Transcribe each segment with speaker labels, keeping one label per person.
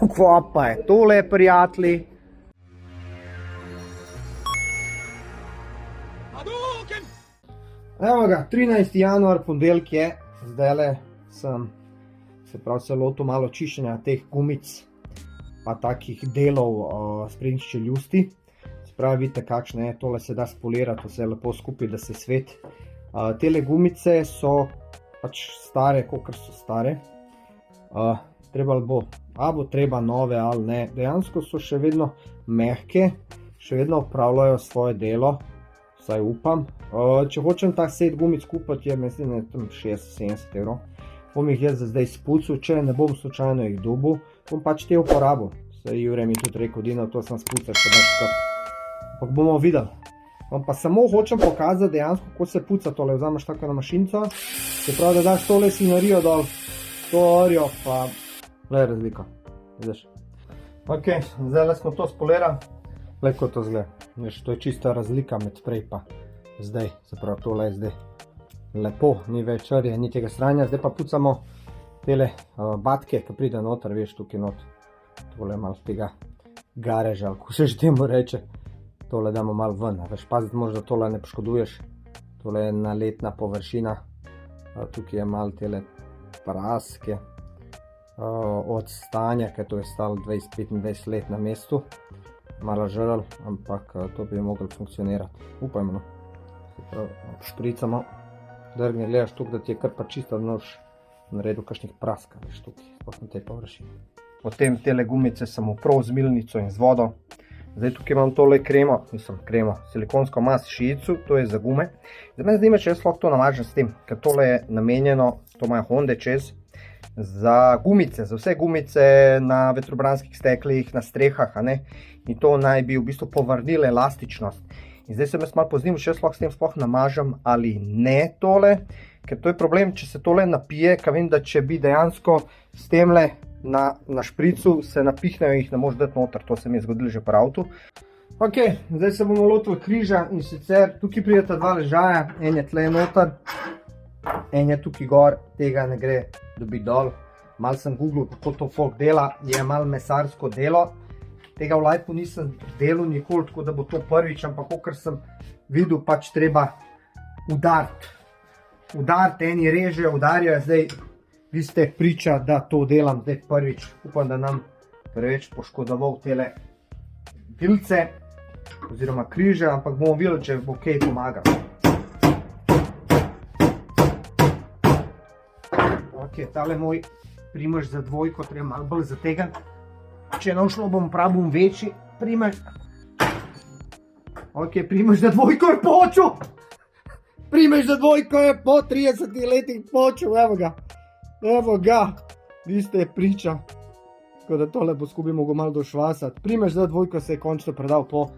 Speaker 1: Kva pa je tole, prijatelji? Evo ga, 13. januar, ponedeljek je, zdajle sem se lotil malo čiščenja teh gumic, pa takih delov sprednjih čeljusti. Spravi, vidite, kakšne je, tole se da spolirati, vse lepo skupaj, da se sveti. Tele gumice so pač stare, kolikor so stare. Treba bo treba nove ali ne. Dejansko so še vedno mehke, še vedno opravljajo svoje delo, vsaj upam. Če hočem tak set gumic kupiti, je mislim, da je tam 60-70 evrov. Bom jih jaz zdaj spucil, če ne bom slučajno jih dobil, bom pač te uporabil. Saj Jure mi tudi rekel, Dino, to sem spucal, še daš skrb. Ampak bomo videli. Vam pa samo hočem pokazati dejansko, ko se puca tole. Vzameš tako na mašinco, se pravi, da daš tole svinarijo dol, to orjo, pa le razlika. Vidiš? Ok, zdaj smo to spolirali. Le kot to zgleda. Veš, to je čista razlika med prej pa zdaj. Se pravi, tole je zdaj lepo, ni več rje, ni tega sranja. Zdaj pa pucamo tele batke, ki pride noter, veš, tukaj not. Tole malo tega gareža, ko se že temu reče. Tole damo malo ven, veš, paziti moraš, da tole ne poškoduješ. Tole je naletna površina. Tukaj je malo tele praske od stanja, ker to je stalo 20-25 let na mestu. Malo žrl, ampak to bi moglo funkcionirati. Upajmo, no. Se pravi, špricamo, drgne, gledaš tukaj, da ti je kar pa čisto nož naredil kakšnih praska, veš, tukaj, sploh na tej površini. Potem tele gumice sem uprl z milnico in z vodo. Zdaj tukaj imam tole kremo, silikonsko mas šijico, to je za gume. Zdaj me zanima, če jaz lahko to namažem s tem, ker tole je namenjeno, to imajo Honde čez, za gumice, za vse gumice na vetrobranskih steklih, na strehah, a ne? In to naj bi v bistvu povrnilo elastičnost. In zdaj sem jaz malo poznim, če jaz lahko s tem sploh namažem ali ne tole, ker to je problem, če se tole napije, ker vem, da če bi dejansko s temle na špricu se napihnejo, jih ne moš dati noter, to se mi je zgodilo že pri avtu. Ok, zdaj se bomo lotili križa in sicer tukaj prideta dva ležaja, en je tle noter, en je tukaj gor, tega ne gre dobiti dol. Mal sem googlil, kako to folk dela, je malo mesarsko delo. Tega v lajpu nisem delal nikoli, tako da bo to prvič, ampak kakor sem videl, pač treba udariti. Udariti, eni režejo, udarjajo, zdaj vi ste priča, da to delam zdaj prvič. Upam, da nam preveč poškodoval tele vilce oziroma križe, ampak bomo videli, če bo kaj pomagal. Ok, tale moj primež za dvojko treba malo bolj zategati. Če ne šlo, bom pravil večji primež. Ok, primež za dvojko je počel! Primež za dvojko je po 30 letih počel, evo ga. Evo ga, vi ste priča. Tako da tole bo skupaj mogel malo došvasati. Primež za dvojko se je končno predal po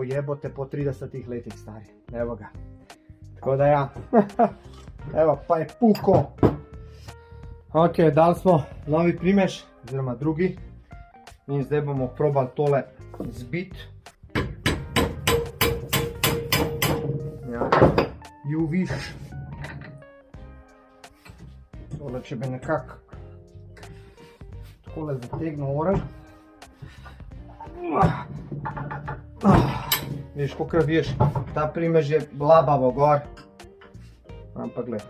Speaker 1: jebote po 30 letih stari. Evo ga. Tako da ja. Evo pa je puko. Ok, dali smo novi primež, oziroma drugi. In zdaj bomo probali tole zbiti. Ja, ju viš. Tole, če bi nekako takole zategnil oren. Viš, kolikor viš, ta primež je blabavo gor. Ampak gled.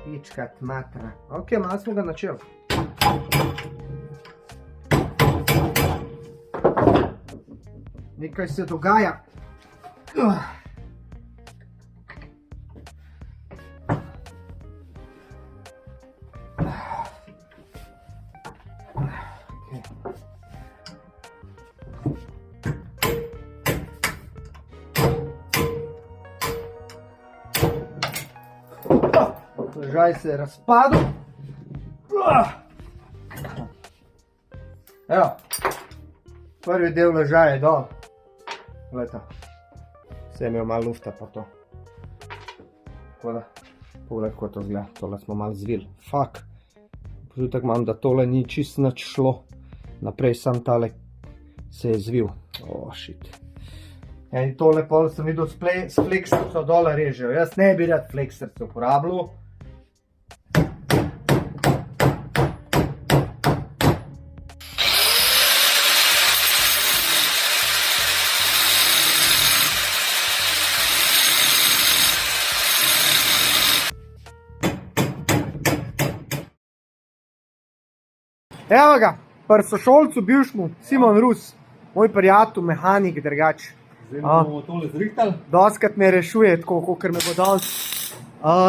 Speaker 1: Pičkat matra. Ok, malo smo ga načeli. Nekaj se dogaja. Ležaj se je razpadel. Evo, prvi del ležaja je dol. Glejte, se je imel malo lufta pa to. Tako da, pogled, kako to zgleda, tole smo malo zvili. Fuck, občutek imam, da tole ni čist nič šlo. Naprej sam tale se je zvil. Oh, shit. In tole pol sem videl s flekserco dole režejo. Jaz ne bi rad flekserco uporabljal. Evo ga, pri sošolcu bivšmu, Simon Rus, moj prijatelj, mehanik, drugač.
Speaker 2: Zdaj bomo tole zrihtali.
Speaker 1: Doskrat me rešuje tako, kakor me bo danes.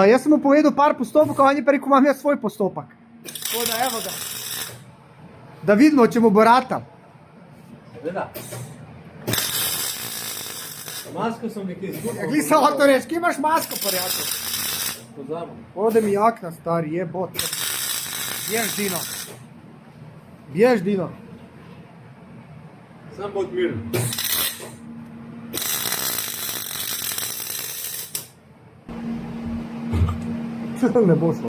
Speaker 1: Jaz sem mu povedal par postopkov, on je pa rekel, imam jaz svoj postopek. Tako da evo ga. Da vidimo, če mu bo ratal.
Speaker 2: Seveda. Masko sem nekaj izgubil.
Speaker 1: Ja, gli se hotel reči, kje imaš masko, prijatelj?
Speaker 2: Pozabim.
Speaker 1: Ode mi jakna, stari, jebot. Bjež, Dino. Bjež, Dino.
Speaker 2: Sam bod miren.
Speaker 1: Ne bo šlo.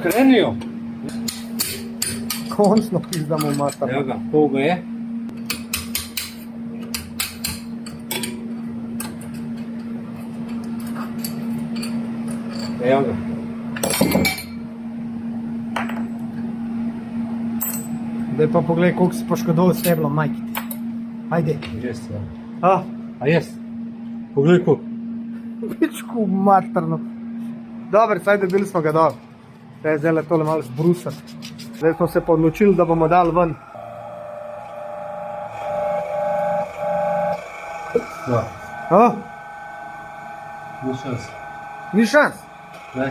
Speaker 2: Krenijo.
Speaker 1: Končno pizdamo mater.
Speaker 2: Evo ga, pol ga je. Evo ga.
Speaker 1: Zdaj pa pogledaj, koliko si poškodoval s teblom, majki ti. Ajde.
Speaker 2: Jest, ja.
Speaker 1: A,
Speaker 2: A jest. Poglej koliko.
Speaker 1: pičku materno. Dobar, saj dobili smo ga dol. Zdaj je tole malo zbrusati. Zdaj smo se pa odločili, da bomo dali ven.
Speaker 2: Ja.
Speaker 1: A,
Speaker 2: Ni šans.
Speaker 1: ni šans.
Speaker 2: Ne.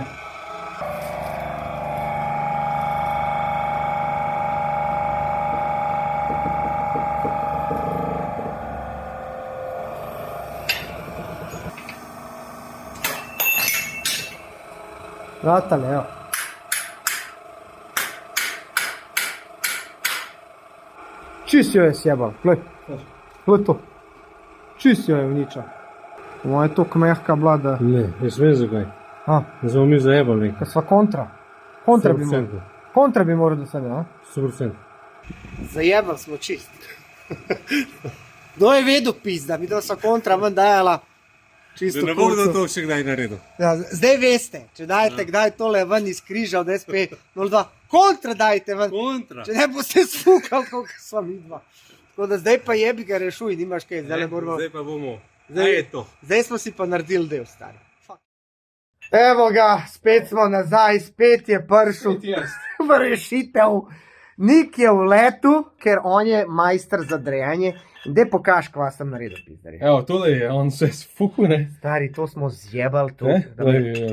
Speaker 1: Ratale, evo. Čist jo je sjebal, glej. Glej to. Čist jo je uničal. Moja je toliko mehka bila, da...
Speaker 2: Ne, jaz vem zakaj.
Speaker 1: A,
Speaker 2: Da smo mi zajebali nekaj.
Speaker 1: kad sva kontra. Kontra bi moral.
Speaker 2: 100%.
Speaker 1: Kontra bi moral do sebe, a?
Speaker 2: 100%.
Speaker 1: Zajebali smo čist. Kdo je vedel pizda, mi da sva kontra ven dajala. Čisto
Speaker 2: Da ne bo kdo
Speaker 1: kurcu.
Speaker 2: to še kdaj naredil.
Speaker 1: Ja, zdaj veste, če dajete kdaj tole ven iz križa od SP02, kontra dajte ven.
Speaker 2: Kontra.
Speaker 1: Če ne boste sfukali, koliko sva mi dva. Tako da zdaj pa jebi ga rešuj, nimaš kaj, zdaj ne moramo.
Speaker 2: Zdaj pa bomo.
Speaker 1: Zdaj-
Speaker 2: Zdaj je to.
Speaker 1: Zdaj smo si pa naredili del, stari. Evo ga, spet smo nazaj, spet je prišel v rešitev. Nik je v letu, ker on je majster za drejanje. Dej pokaž, kva sem naredil, pizdari.
Speaker 2: Evo, tole je, on se sfuku, ne.
Speaker 1: Stari, to smo zjebali. To,
Speaker 2: Ne,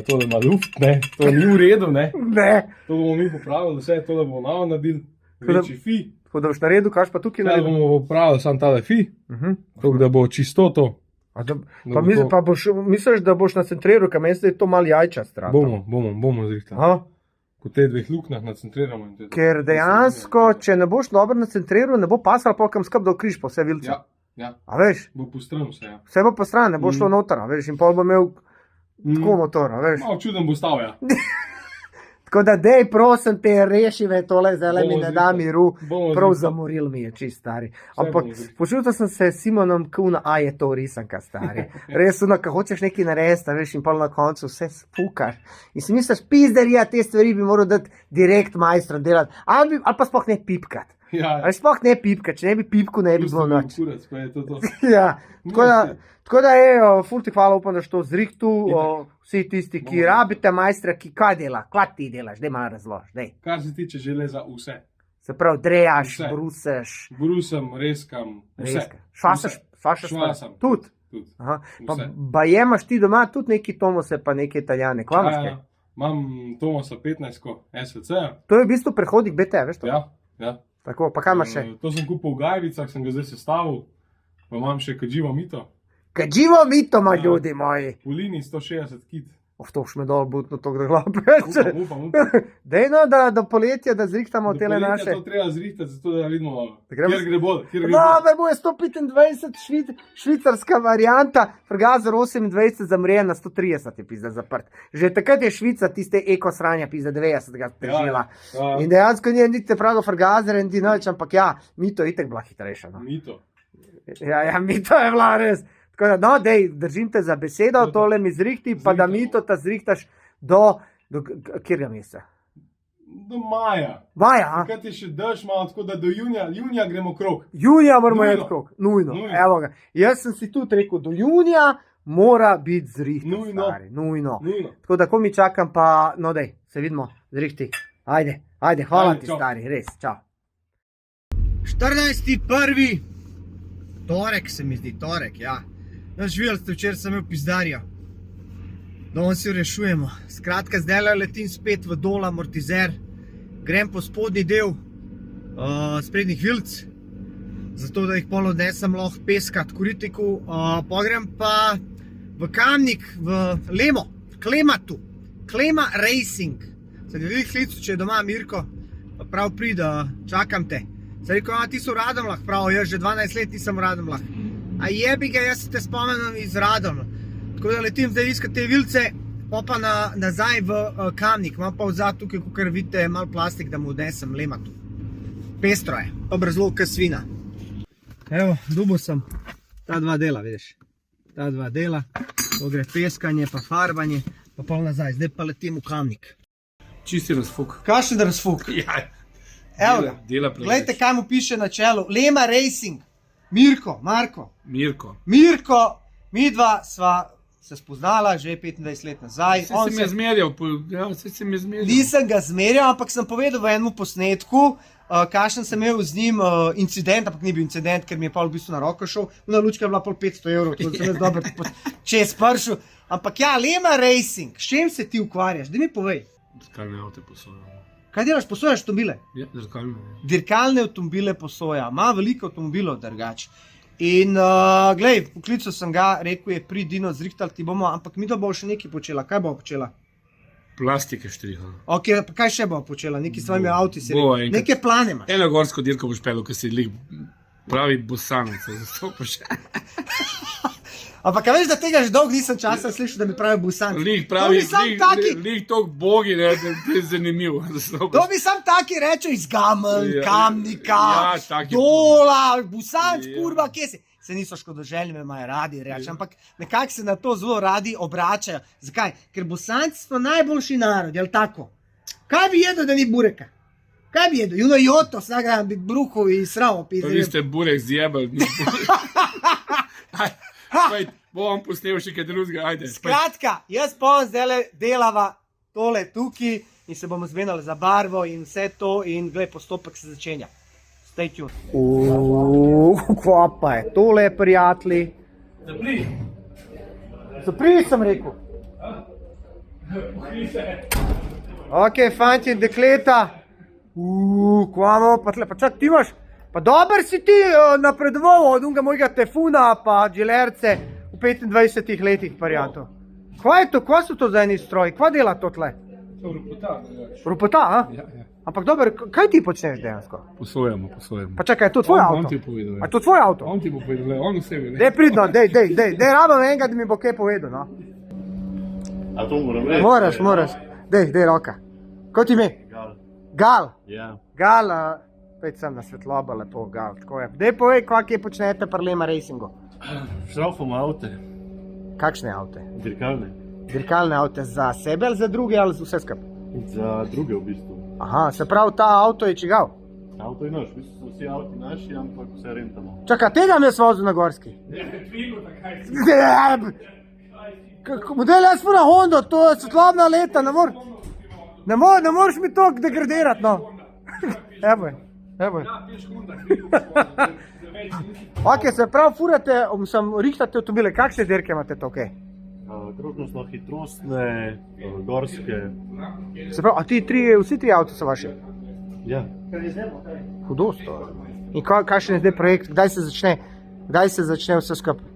Speaker 2: tole ima luft, ne. To ni v redu, ne.
Speaker 1: Ne.
Speaker 2: To bomo mi popravili, vse tole bomo navo naredili.
Speaker 1: Tako da-
Speaker 2: Večji fi.
Speaker 1: Tako da boš naredil, kaš pa tukaj
Speaker 2: Tole
Speaker 1: naredil.
Speaker 2: bomo popravili sam tale fi. Tako da bo čistoto.
Speaker 1: Pa,
Speaker 2: bo to-
Speaker 1: pa misliš, da boš nacentriral, kaj meni se je to malo jajča strata.
Speaker 2: Bomo zrihtali.
Speaker 1: Aha.
Speaker 2: Ko te dveh luknjah nacentriramo. In te
Speaker 1: Ker dejansko, če ne boš dobro nacentriral, ne bo pasal polkam skrb do križ po vse vilce.
Speaker 2: Ja, ja.
Speaker 1: A veš,
Speaker 2: Bo postran vse, ja.
Speaker 1: vse bo po stran, ne bo šlo noter, a veš, in pol bo imel tako motor, a veš.
Speaker 2: Malo čuden bo stal, ja.
Speaker 1: Tako da dej, prosim te, reši me tole, zdaj mi
Speaker 2: Bomo
Speaker 1: ne da
Speaker 2: zrihtali.
Speaker 1: miru,
Speaker 2: Bomo
Speaker 1: prav
Speaker 2: zrihtali.
Speaker 1: zamoril mi je, čist stari. Ampak
Speaker 2: bomo zrihtali.
Speaker 1: počutil sem se s Simonom, kuna, a je to risanka, stari. Res, ko hočeš nekaj narediti, a veš, in pol na koncu vse spukaš. In si misliš, pizderija, te stvari bi moral dati direkt majstrom delati, ali pa sploh ne pipkat.
Speaker 2: Ja,
Speaker 1: Ali sploh ne pipkat, če ne bi pipku, ne bi bilo nič.
Speaker 2: Kurac, pa je to.
Speaker 1: Ja, tako da je, ful ti hvala, upam, da si to zrihtu, vsi tisti, ki
Speaker 2: Bomo.
Speaker 1: rabite majstra, ki kaj dela, kaj ti delaš, daj malo razlož, daj.
Speaker 2: Kar se tiče železa, vse.
Speaker 1: Se pravi, drejaš,
Speaker 2: Vse.
Speaker 1: bruseš,
Speaker 2: Brusam, reskam, vse.
Speaker 1: reska. Švasaš,
Speaker 2: Švasam.
Speaker 1: tudi.
Speaker 2: Tudi.
Speaker 1: Aha. Pa
Speaker 2: Vse.
Speaker 1: bajemaš ti doma tudi neki Tomose, pa neke Italijane, kva imaš kaj?
Speaker 2: Ja, imam Tomasa 15 SVC.
Speaker 1: To je v bistvu prehodnik BT, veš to?
Speaker 2: Ja, ja.
Speaker 1: Tako, pa kaj imaš še?
Speaker 2: To sem kupil v Gajvicah, sem ga zdaj sestavil. Pa imam še Kadživo mito.
Speaker 1: Kad živo mito ima
Speaker 2: Ja.
Speaker 1: ljudi moji.
Speaker 2: V liniji 160 kit.
Speaker 1: To še me dol butno to, da glape.
Speaker 2: Upam.
Speaker 1: Dej no, da do poletja, da zrihtamo
Speaker 2: Do
Speaker 1: tele
Speaker 2: poletja
Speaker 1: naše.
Speaker 2: To treba zrihtati, zato da vidimo,
Speaker 1: Da gremo-
Speaker 2: kjer gre bolj.
Speaker 1: Dober bo je 125 švicarska varianta, Frgazer 28 zamrejen na 130 je pizda zaprt. Že takrat je Švica tiste eko sranja pizda 90 ga prežila.
Speaker 2: Ja.
Speaker 1: In dejansko ni niti pravi Frgazer in ti noč, ampak ja, mito je itek bila hitrejša. No.
Speaker 2: Mito.
Speaker 1: Ja, mito je bila res. Tako da, no, dej, držim te za besedo, tole mi zrihti, pa da
Speaker 2: Zrihtamo.
Speaker 1: mito ta zrihtaš do kjerga meseca.
Speaker 2: Do maja.
Speaker 1: Maja, a?
Speaker 2: Kaj ti še daš malo, tako da do junija gremo krog.
Speaker 1: Junija moramo
Speaker 2: Nujno.
Speaker 1: iti krog. Nujno.
Speaker 2: Nujno.
Speaker 1: Evo ga. Jaz sem si tudi rekel, do junija mora biti zrihten,
Speaker 2: Nujno.
Speaker 1: stari. Nujno.
Speaker 2: Nujno.
Speaker 1: Tako da, ko mi čakam, pa, no dej, se vidimo, zrihti. Ajde, hvala
Speaker 2: Ajde,
Speaker 1: ti,
Speaker 2: čau.
Speaker 1: stari, res, čau. 14.1. Torek se mi zdi, torek, ja. Naš videli ste, včeraj sem imel pizdarjo. Danes si rešujemo. Skratka, zdaj letim spet v dol amortizer. Grem po spodnji del sprednjih vilc, zato da jih pol odnesem lahko peskat koritiku. Pogrem pa v Kamnik, v Lemo, v Klematu. Klema Racing. Sem ga veliko klical, če je doma Mirko, pa prav pride, čakam te. Sem rekel, ti so v Radomljah, prav, jaz že 12 let nisem v Radomljah. A jebi ga, jaz se te spomnim iz Radomlja. Tako da letim zdaj iskat te vilce, pa nazaj v Kamnik. Imam pa vzad tukaj, kakor vidite, malo plastik, da mu odnesem Lematu. Pestro je, dobro zelo kot svina. Evo, dubo sem ta dva dela, vidiš. Ta dva dela, to gre peskanje, pa farbanje, pa pol nazaj. Zdaj pa letim v Kamnik.
Speaker 2: Čisti razfuk.
Speaker 1: Kakšen razfuk?
Speaker 2: Ja.
Speaker 1: Evo ga,
Speaker 2: Dela preveč.
Speaker 1: gledajte, kaj mu piše na čelu. Lema Racing. Mirko, Marko.
Speaker 2: Mirko.
Speaker 1: Mirko, midva sva se spoznala že 25 let nazaj.
Speaker 2: Vse si me zmerjal. Vse si me zmerjal.
Speaker 1: Nisem ga zmerjal, ampak sem povedal v enem posnetku, kakšen sem imel z njim incident, ampak ni bil incident, ker mi je pol v bistvu na roko šel. Una lučka je bila pol 500 evrov, to sem jaz dobro čez pršel. Ampak ja, Lema Racing, s čim se ti ukvarjaš? Daj mi povej.
Speaker 2: Dirkalne avte posojamo.
Speaker 1: Kaj delaš, posojaš avtomobile?
Speaker 2: Ja, dirkalne.
Speaker 1: Dirkalne avtomobile posoja, ima veliko avtomobilov drugače. In glej, poklical sem ga, rekel je, pridino, zrihtal ti bomo, ampak mi to bo še nekaj počela. Kaj bo počela?
Speaker 2: Plastike štrihal.
Speaker 1: Ok, pa kaj še bo počela? Neki s svojimi avti si
Speaker 2: Bo
Speaker 1: rekel.
Speaker 2: enkrat.
Speaker 1: Neke plane imaš.
Speaker 2: Eno gorsko dirko boš pelil, ker si lik pravi bosanec. Zato pa še.
Speaker 1: Ampak veš, da tega že dolgo nisem časa slišal, da mi pravi busanc.
Speaker 2: Lik pravi,
Speaker 1: To bi sam taki,
Speaker 2: lik tok bogi, ne, da je zanimiv.
Speaker 1: to bi sam taki rečel iz Gamelj,
Speaker 2: Ja,
Speaker 1: Kamnika,
Speaker 2: ja, taki.
Speaker 1: Dola, busanc,
Speaker 2: Ja.
Speaker 1: kurva, kje si? Se niso škodoželjni, me imajo radi reči, ampak nekako se na to zelo radi obračajo. Zakaj? Ker busanci so najboljši narod, jel tako? Kaj bi jedel, da ni bureka? Kaj bi jedel? Juno joto, vsak dan bi bruhal in sravo
Speaker 2: Pa
Speaker 1: pisal.
Speaker 2: vi ste burek zjebali. Bom posnel še kaj drugega, ajde.
Speaker 1: Skratka, jaz pa zdaj delava tole tukaj in se bomo zmenili za barvo in vse to in gled, postopek se začenja. Stay tuned. Kva pa je tole, prijatelji?
Speaker 2: Zapri.
Speaker 1: Zapri, sem rekel. Ok, fanti in dekleta. Kva imamo pa tle, pa čak ti imaš, pa dober si ti napredoval od unga mojega Tefuna pa Gilerce v 25 letih, prijatelj. Kva je to, kva so to za eni stroji, kva dela to tle? Ropota, a?
Speaker 2: Ja, ja.
Speaker 1: Ampak dober, kaj ti počneš dejansko?
Speaker 2: Posojamo.
Speaker 1: Pa čakaj, je to tvoj
Speaker 2: On
Speaker 1: avto?
Speaker 2: ti je povedal.
Speaker 1: A je to tvoj avto?
Speaker 2: On ti bo povedal, on vse ve.
Speaker 1: Dej pridno, dej, rabim enega, da mi bo kaj povedal, no.
Speaker 3: A to moram reči?
Speaker 1: Moraš. Dej roka. Ko ti ime?
Speaker 3: Gal.
Speaker 1: Gal.
Speaker 3: Ja.
Speaker 1: Gal, pet sem na svetlobo, lepo Gal, tako je. Dej povej, kje počnete pri Lema Racingu.
Speaker 3: Šraufam avte,
Speaker 1: Kakšne avte?
Speaker 3: dirkalne.
Speaker 1: Dirkalne avte za sebe ali za druge ali za vse skupaj?
Speaker 3: Za druge v bistvu.
Speaker 1: Aha, se pravi, ta avto je čigav.
Speaker 3: Avto je naš, v bistvu so vsi avti naši, ampak vse rentamo.
Speaker 1: Čakaj, tega mi je vozil na Gorski. Model jaz fura Honda, to je svetlobna leta, ne moreš mi to degradirati, no. Evo je. Ok, se pravi, furate, rihtate avtomobile, kakšne dirke imate to, okej?
Speaker 3: Krožnostno hitrostne, gorske.
Speaker 1: Se pravi, vsi tri avto so vaši?
Speaker 3: Ja.
Speaker 1: Hudost to. In kakšen je zdaj projekt, kdaj se začne vse skupaj?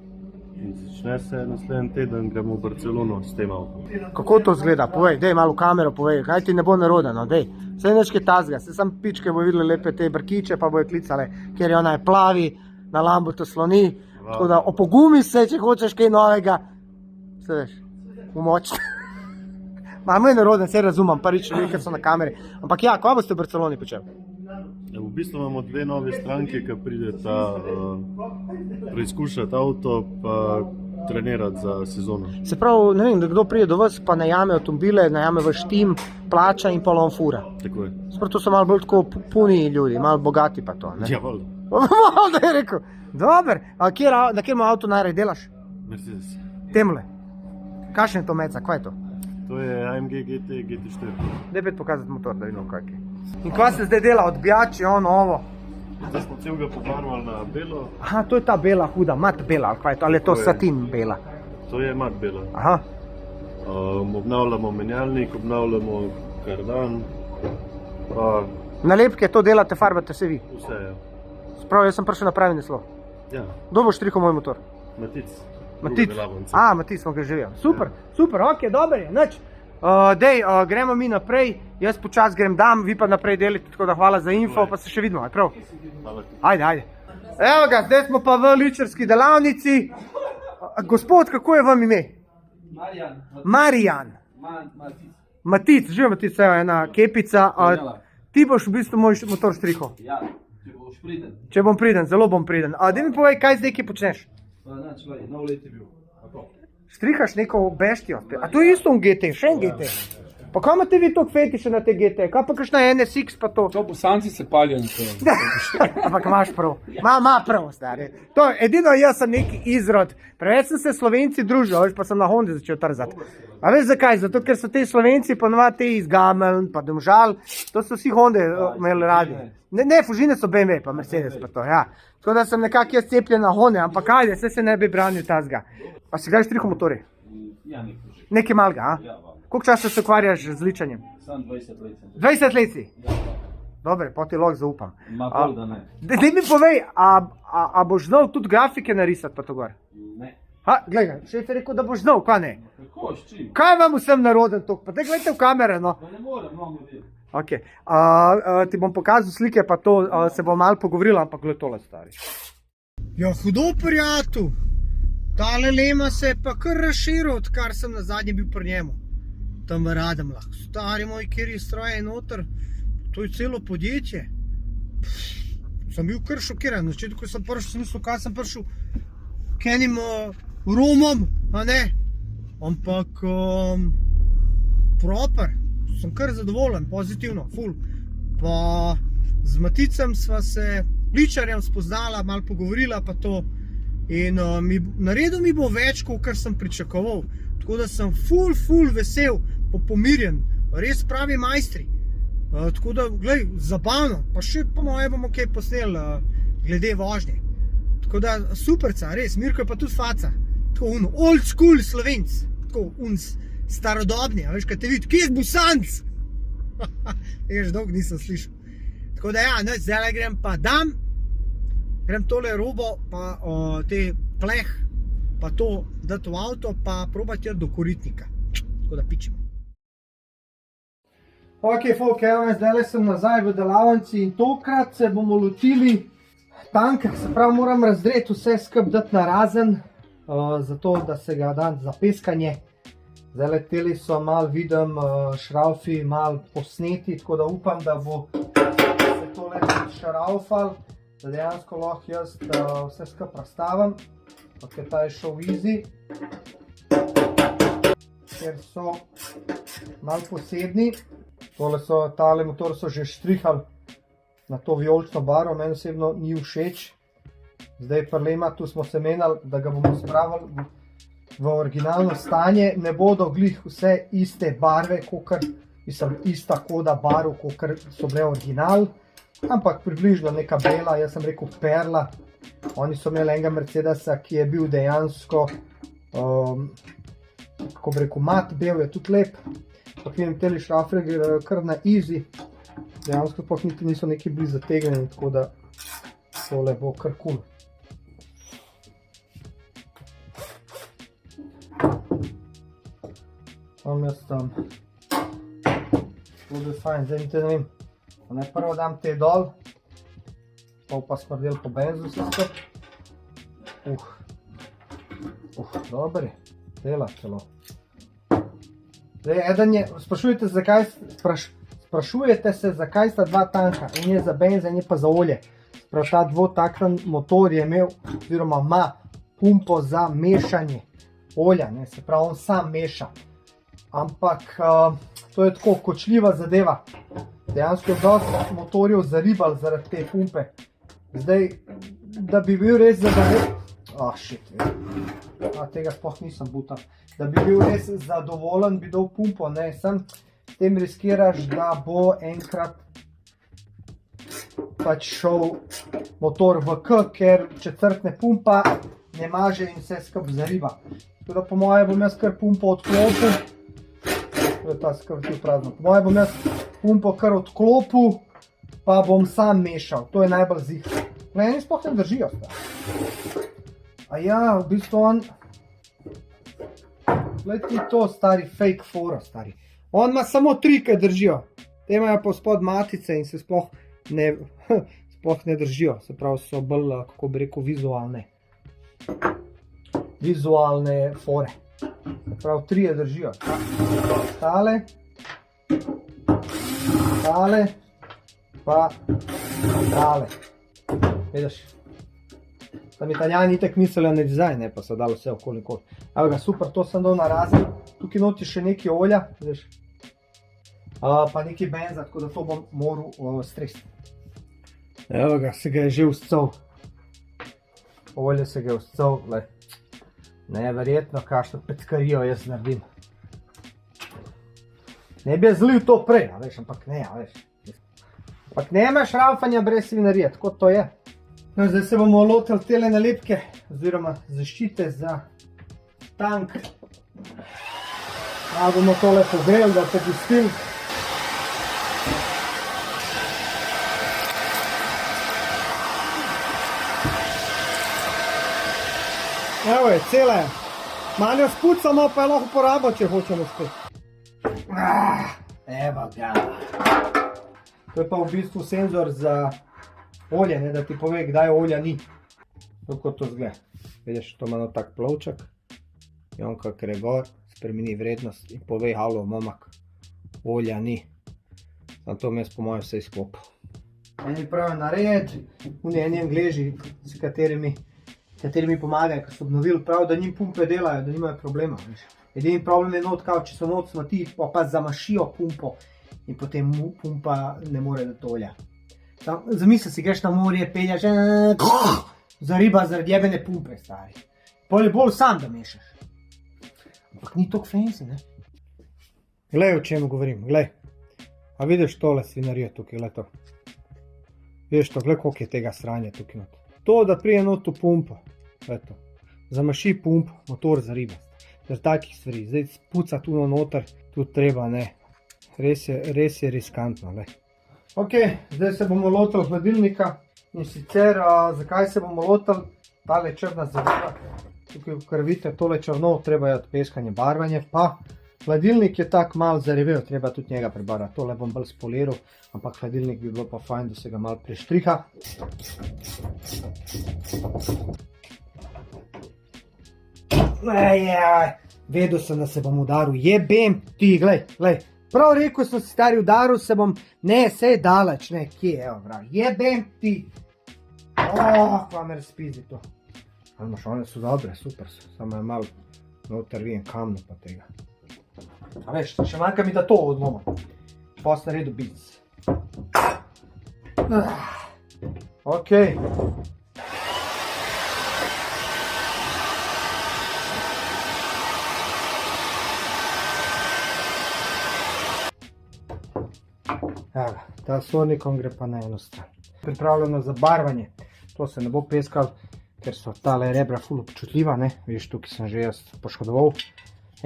Speaker 3: In začne se naslednji teden, gremo v Barcelono s tem avtom.
Speaker 1: Kako to izgleda? Povej, dej malo v kamero, povej, kaj ti ne bo naroda, no, dej. Saj nič kaj tazga, se sam pičke bo videli lepe te brkiče, pa bojo klicale, ker je ona je plavi, na Lambotu sloni, tako da opogumi se, če hočeš kaj novega. Se veš, v moč. Malo je naroden, se razumem, prvič ljudi, ker so na kameri. Ampak ja, kaj boste v Barceloni počeli?
Speaker 3: Ja, v bistvu imamo dve nove stranke, ki prideta preizkušati avto, pa trenirati za sezono.
Speaker 1: Se pravi, ne vem, kdo pride do vas, pa najame avtomobile, najame vaš tim, plača in pa on fura.
Speaker 3: Tako je.
Speaker 1: Sprav to so malo bolj tako puni ljudi, malo bogati pa to, ne?
Speaker 3: Ja, valjda.
Speaker 1: Malo da je rekel. Dober, a na kjer avto najraje delaš?
Speaker 3: Mercedes.
Speaker 1: Temle. Kakšen je to meca, kaj je to?
Speaker 3: To je AMG GT GT4.
Speaker 1: Daj pet pokazati motor, da vidimo kak je. In kva se zdaj dela, odbijači, ovo?
Speaker 3: Zdaj smo celega pobarvali na belo.
Speaker 1: Aha, to je ta bela huda, mat bela, ali kaj je to, ali je to
Speaker 3: To je.
Speaker 1: satin bela?
Speaker 3: To je mat bela.
Speaker 1: Aha,
Speaker 3: Obnavljamo menjalnik, obnavljamo kardan, pa
Speaker 1: nalepke to delate, farbate se vi.
Speaker 3: vse je.
Speaker 1: Sprav, jaz sem prišel na pravi naslov.
Speaker 3: Ja,
Speaker 1: Kdo bo štrihal moj motor?
Speaker 3: Matic.
Speaker 1: Matic.
Speaker 3: Druga delavnica.
Speaker 1: A, Matic smo ga že videli. Super, super, ok, dober je, nič. Gremo mi naprej, jaz počas grem dam, vi pa naprej delite, tako da hvala za info, pa se še vidimo, je prav?
Speaker 3: Hvala.
Speaker 1: Ajde. Evo ga, zdaj smo pa v ličarski delavnici. Gospod, kako je vam ime? Marijan. Matic, živi Matic, evo ena kepica. Ti boš v bistvu moj motor štrihal.
Speaker 4: Ja, če boš priden.
Speaker 1: Če bom priden, zelo bom priden. Daj mi povej, kaj zdaj, ki počneš?
Speaker 4: Pa nič, nov let je bil. A to.
Speaker 1: Štrihaš neko beštijo. A to je isto un GT, še en GT. Pa kaj imate vi toliko fetiše na te GT? Kaj pa kakšna NSX pa to?
Speaker 4: To bosanci se palijo na to.
Speaker 1: Ampak imaš prav. Ma prav, stari. To, edino jaz sem neki izrod. Preveč sem se Slovenci družil, veš, pa sem na Hondi začel trzati. A veš zakaj? Zato, ker so te Slovenci ponovadi te iz Gamelj, pa Domžal, to so vsi Honde imeli radi. Ne, Fužine so BMW, pa Mercedes pa to, ja. Tako da sem nekako jaz cepljen na Honde, ampak ajde, se ne bi branil tazga. Pa si ga štrihal motorje?
Speaker 4: Ja, nekaj že.
Speaker 1: Nekaj malga, a?
Speaker 4: Ja,
Speaker 1: Koliko časa se ukvarjaš z ličanjem?
Speaker 4: sam 20 let sem.
Speaker 1: 20 let si?
Speaker 4: Ja,
Speaker 1: Dobre, pa ti lahko zaupam.
Speaker 4: ma pol da ne.
Speaker 1: Daj mi povej, a boš znal tudi grafike narisati pa to gor?
Speaker 4: Ne.
Speaker 1: Ha, gledaj, šef je rekel, da boš znal, kaj ne?
Speaker 4: Kako, s čim?
Speaker 1: Kaj vam vsem naroden tok? Pa te gledajte v kamere, no.
Speaker 4: Pa ne morem, mnogo ljudi.
Speaker 1: Ok, ti bom pokazal slike, pa to se bom malo pogovorila, ampak gled tole stari. Ja, hudo prijatelj. Tale lema se je pa kar razširil, odkar sem na zadnje bil pri njemu. Tam v Radomljah. Stari moj, kjer je stroje noter, to je celo podjetje. Sem bil kar šokiran. Na začetku sem prišel, sem mislil, kaj sem prišel k enim Romom, a ne? Ampak proper, sem kar zadovoljen, pozitivno, ful. Pa z Maticem sva se ličarjem spoznala, malo pogovorila pa to. In naredil mi bo več, kot kar sem pričakoval. Tako da sem ful vesel, pa pomirjen, res pravi majstri. Tako da, glej, zabavno, pa še po moje bomo kaj posneli glede vožnje. Tako da, superca, res, Mirko je pa tudi faca. Tako old school Slovenc, tako starodobni, a veš, kaj te vidi, kje je Bosanc? Veš, dolgo nisem slišal. Tako da ja, zdaj grem pa dam, grem tole robo, pa te pleh, pa to dati v avto, pa probati do koritnika. Tako da pičemo. Ok, folk, evo, zdaj sem nazaj v delavnici in tokrat se bomo lotili tanka, se pravi moram razdreti vse skupaj dati na razen, zato da se ga da za peskanje. Zdaj leteli so malo, vidim, šraufi malo posneti, tako da upam, da bo se tole šraufal, da dejansko lahko jaz vse skupaj razstavim. Ok, ta je šel easy, ker so malo posebni. Tale motor so že štrihali na to vijolično barvo, meni osebno ni všeč. Zdaj prlema, tu smo se menili, da ga bomo spravili v originalno stanje. Ne bodo glih vse iste barve, ista koda barv, kakor so bile original, ampak približno neka bela, jaz sem rekel perla. Oni so imeli enega Mercedesa, ki je bil dejansko, kako bi rekel, mat bel, je tudi lep. Pa vidim, teli šrafre grejo kar na easy, dejansko pa niti niso neki bili zategnjeni, tako da tole bo kar cool. Imam jaz tam, to je fajn, zdaj ne vem, ne prvo dam te dol, pa smrdel po benzu vse skup. Dober je, dela celo. Zdaj, eden je, sprašujete se, zakaj sta dva tanka, en je za benzen, en je pa za olje. Prav ta dvotakten motor je imel, oziroma ima pumpo za mešanje. olja, ne, se pravi, on sam meša. Ampak to je tako kočljiva zadeva. Dejansko je dosti motorjev zaribal zaradi te pumpe. Zdaj, da bi bil res zadovoljen, tega sploh nisem butal. Da bi bil res zadovoljen, bi dal pumpo, ne, sem s tem riskiraš, da bo enkrat pač šel motor v K, ker če crkne pumpa, ne maže in vse skupaj zariba. Tako da po moje bom jaz kar pumpo odklopil. To je ta skrbi prazno. Po moje bom jaz pumpo kar odklopil, pa bom sam mešal. To je najbolj zihar. Meni sploh ne držijo. A ja, v bistvu on... Gled ti to, stari, fake fora, stari. On ima samo 3, ki držijo. Te imajo pa spod matice in se sploh ne držijo. Se pravi, so bolj, kako bi rekel, vizualne fore. Se pravi, 3 držijo. Tale, pa tale. Vidiš? Tam Italijani itak mislili na dizajn, pa so dali vse okoli. Evo ga, super, to sem dal na razen. Tukaj noti še nekaj olja, vidiš? Pa nekaj benza, tako da to bom moral stresiti. Evo ga, se ga je že uscal. Olje se ga je uscal, glej. Neverjetno, kakšno peckarijo jaz naredim. Ne bi zlil to prej, veš, ampak ne, veš. Ampak ne imaš raufanja brez svinarije, tako to je. No, zdaj se bomo lotili tele nalepke, oziroma zaščite za tank. Bomo tole pogreli, da te pustim. Evo je, cela je. Malo jo spucamo, pa je lahko uporabo, če hočemo spet. Evo ga. To je pa v bistvu senzor za olje, ne, da ti pove, kdaj olja ni. Tako to zgleda. Vidiš, to ima tak plovčak. In on kak gre gor, spremeni vrednost in pove, halo, momak, olja ni. Sam to mi jaz po mojem vse izklopil. Eni pravijo naredi, eni Angleži, s katerimi pomagajo, ker so obnovili, prav, da njim pumpe delajo, da nimajo problema. Edini problem je not, če so not smati, pa zamašijo pumpo in potem pumpa ne more dati olja. Zamisli si, greš na morje, peljaš, zariba zaradi jebene pumpe, stari. Pol je bolj sam, da mešaš. Ampak ni toliko fancy, ne? Glej, o čem govorim, glej. A vidiš tole svinarijo tukaj, glej to. Vidiš to, glej, koliko je tega sranja tukaj not. To, da prije not v pumpo, eto, zamaši pumpo, motor zariba, zaradi takih stvari, zdaj spuca tu noter, tudi treba, ne, res je riskantno, le. Ok, zdaj se bomo lotili hladilnika in sicer, zakaj se bomo lotili, tale črna zadeva, tukaj kar vidite, tole črno, treba je odpeskanje, barvanje, pa hladilnik je tak malo zarevel, treba tudi njega prebarvati, tole bom bolj spoliral, ampak hladilnik bi bilo pa fajn, da se ga malo preštriha. Vedel sem, da se bom udaril, jebem ti, glej, prav rekel sem si, stari, udaril se bom, ne, sej daleč, ne, kje, evo, vrav, jebem ti. Kva me razpizi to. Ali imaš, one so dobre, super so, samo je malo noter vijem kamno pa tega. A veš, še manjka mi da to odloma, pa sem naredil bic. Ok. Evo, ta sornikom gre pa na eno stran. Pripravljeno za barvanje. To se ne bo peskal, ker so tale rebra ful občutljiva, ne. Vidiš, tukaj sem že jaz poškodoval.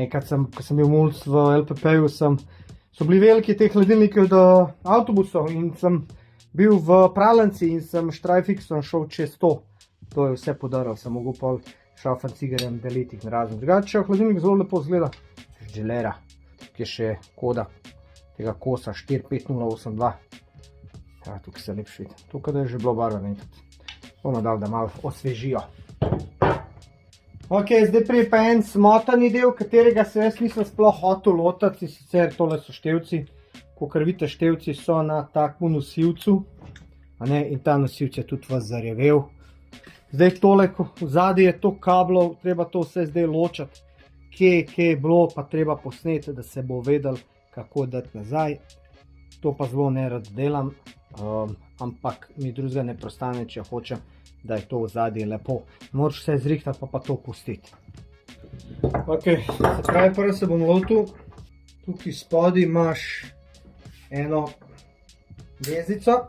Speaker 1: Enkrat ko sem bil mulc v LPP-ju, so bili veliki te hladilniki od avtobusov in sem bil v pralanci in sem štrajfiksom šel čez to. To je vse podaril, sem mogel pol šafan cigarem deliti na razno. Drugače, hladilnik zelo lepo izgleda. Želera, tukaj je še koda tega kosa 45082. Ja, tukaj se lepši vidi. Tukaj da je že bilo barveno. Bomo dal, da malo osvežijo. Ok, zdaj prej pa en smotani del, katerega se jaz nisem sploh hotel lotati, sicer tole so števci. Kakor vidite, števci so na takem nosilcu, in ta nosilc je tudi vas zarjavel. Zdaj tole, v zadnji je to kablov, treba to vse zdaj ločati. kje je bilo, pa treba posneti, da se bo vedel, kako dati nazaj. To pa zelo nerad delam, ampak mi drugega ne prostane, če hočem, da je to v zadnji lepo. Moraš vse zrihtati, pa to pustiti. Ok, se pravi, prvo se bom lotil. Tukaj spodaj imaš eno vezico,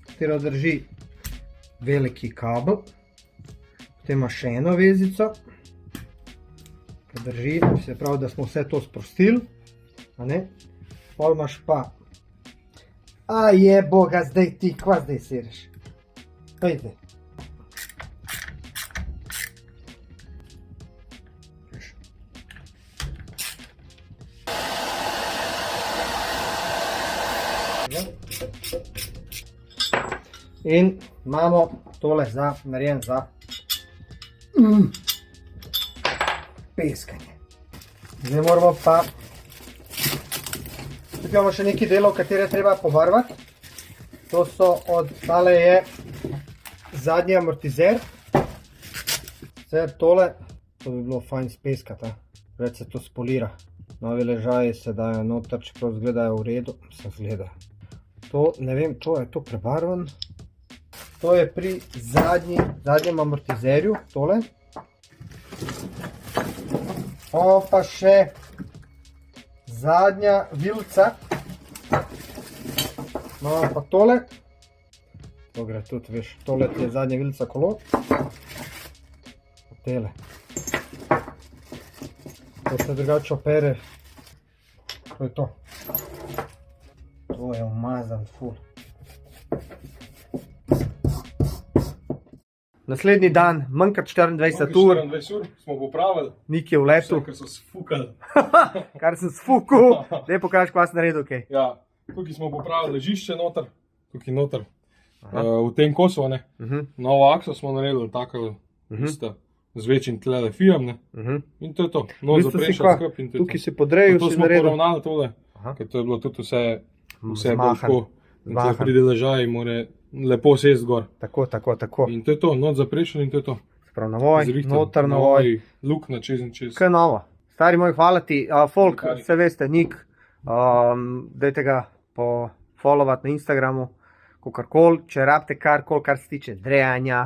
Speaker 1: katero drži veliki kabel. Potem imaš še eno vezico, ki drži, se pravi, da smo vse to sprostili. Pol imaš pa, a je boga, zdaj ti, kva zdaj sereš? Pejte. In imamo tole narejen za peskanje. Zdaj moramo pa, tukaj imamo še nekaj delov, katere treba pobarvati. To so tale je zadnji amortizer. Vse tole, to bi bilo fajn speskati, reč se to spolira. Novi ležaji se dajo noter, čeprav izgledajo v redu, se izgledajo. To, ne vem, čo je to prebarvan. To je pri zadnjem amortizerju, tole. Pa še zadnja vilca. Imamo pa tole. To gre tudi, veš, tole je zadnja vilca kolo. Tele. To se drugače opere. To je to. To je umazan ful. Naslednji dan, manj kot 24 ur.
Speaker 2: 24 ur smo popravili.
Speaker 1: Nik je v letu.
Speaker 2: Ker so sfukali.
Speaker 1: Kar sem sfukal. Daj pokaži, kva si naredil, kaj.
Speaker 2: Ja, tukaj smo popravili ležišče noter. Tukaj noter. V tem kosu, ne. Novo akso smo naredili, tako isto. Z večjim tlele fijem, ne. In to je to. No, zaprešal skrb in to je to.
Speaker 1: Tukaj si podrejil, si naredil.
Speaker 2: To smo poravnali tole, ker to je bilo tudi vse tako. In če pride ležaj, mora lepo sesti gor.
Speaker 1: Tako.
Speaker 2: In to je to, noč zaprešen in to je to.
Speaker 1: Sprav navoj, noter navoj.
Speaker 2: Luknja čez in čez.
Speaker 1: Kaj novo. Stari moj, hvala ti. Folk, vse veste, Nik, dajte ga followati na Instagramu, kakorkoli, če rabite karkoli, kar se tiče drejanja,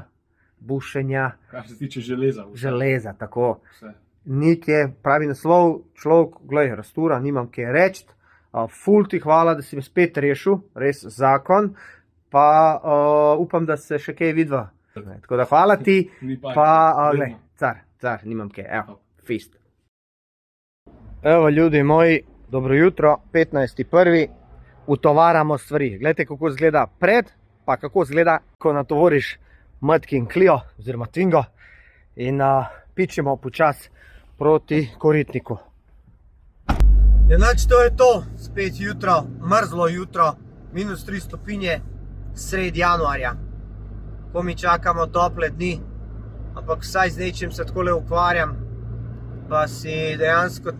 Speaker 1: bušenja.
Speaker 2: Kar se tiče železa.
Speaker 1: Železa, tako.
Speaker 2: Vse.
Speaker 1: Nik je pravi naslov, človek, glej, rastura, nimam kaj reči. Ful ti hvala, da si me spet rešil, res zakon, pa upam, da se še kaj vidva. Tako da hvala ti, pa glej, car, nimam kaj, evo, fist. Evo ljudi moji, dobro jutro, 15.1. Utovaramo stvari. Glejte, kako izgleda pred, pa kako izgleda, ko natovoriš Mudkin Clio, oziroma Twingo, in pičemo počas proti koritniku. Enač to je to, spet jutro, mrzlo jutro, minus 3 stopinje, sred januarja. Ko mi čakamo tople dni, ampak vsaj z nečim se takole ukvarjam, pa si dejansko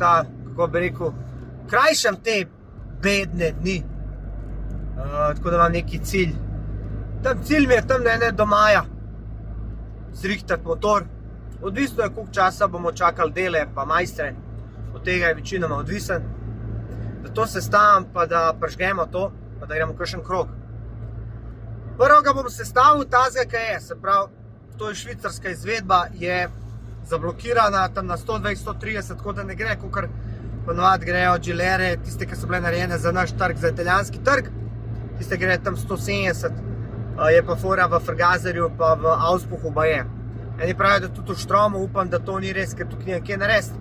Speaker 1: kako bi rekel, krajšam te bedne dni, tako da imam neki cilj. Cilj mi je tam do maja, zrihtati motor, odvisno je, koliko časa bomo čakali dele pa majstre, od tega je večinoma odvisen. Da to sestavim, pa da pržgemo to, pa da gremo kakšen krog. Prvo ga bom sestavil tazga, kaj je, se pravi, to je švicarska izvedba, je zablokirana tam na 120-130, tako da ne gre, kakor ponovadi grejo Gilere, tiste, ki so bile narejene za naš trg, za italijanski trg, tiste gre tam 170, je pa fora v Frgazerju, pa v Auspuhu ba je. Eni pravijo, da tudi v Štromu, upam, da to ni res, ker tukaj nekje narediti.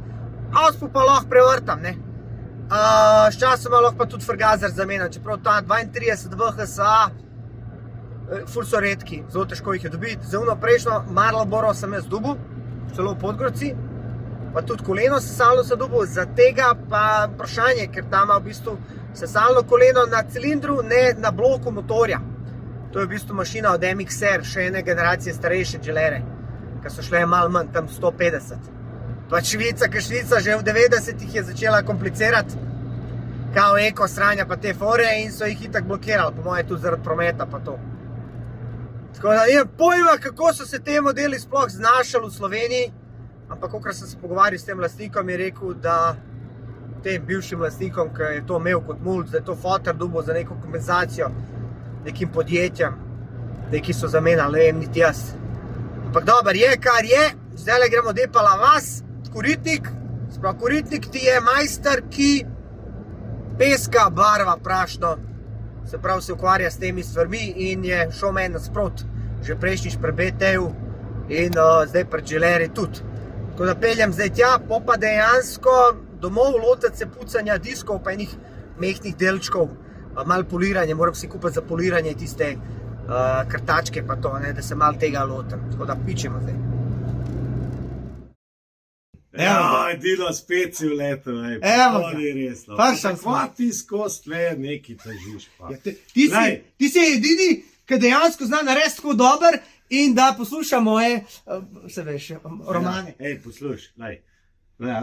Speaker 1: Auspuh pa lahko prevrtam, ne. S časoma lahko pa tudi Frgazer zamenjam, čeprav ta 32 VHSA, ful so redki, zelo težko jih je dobiti. Za uno prejšnjo Marlboro sem jaz dobil, celo v Podgorci, pa tudi koleno sesalno sem dobil, za tega pa vprašanje, ker tam ima v bistvu sesalno koleno na cilindru, ne na bloku motorja. To je v bistvu mašina od MXR, še ene generacije starejše Gilere, ki so šle malo manj, tam 150. Pa Švica, ker Švica že v 90-ih je začela komplicirati, kao eko sranja pa te fore in so jih itak blokirali, po moje tudi zaradi prometa pa to. Tako da nimam pojma, kako so se te modeli sploh znašali v Sloveniji, ampak kokrat sem se pogovarjal s tem lastnikom, je rekel, da tem bivšim lastnikom, ki je to imel kot mulj, da je to fotor dobil za neko kompenzacijo nekim podjetjem, neki so zamenjali, ne vem, niti jaz. Ampak dober je, kar je, zdaj gremo depala vas, Koritnik, sprav Koritnik ti je majster, ki peska, barva prašno, se pravi se ukvarja s temi stvarmi in je šel meni nasprot, že prejšnjič pri BT-ju in zdaj pri Geleri tudi. Tako da peljem zdaj tja, pa dejansko domov lotiti se pucanja diskov pa enih mehkih delčkov, malo poliranje, moram si kupiti za poliranje tiste krtačke pa to, da se malo tega lotim. Tako da pičemo zdaj.
Speaker 5: Ja, Dino, spet si v letu,
Speaker 1: Evo ga.
Speaker 5: to ni resno.
Speaker 1: Pršam smo.
Speaker 5: Kva ti skozi tle neki težiš pa.
Speaker 1: Ti si edini, ki dejansko zna narediti tako dober in da posluša moje, se veš, romane.
Speaker 5: Poslušaj,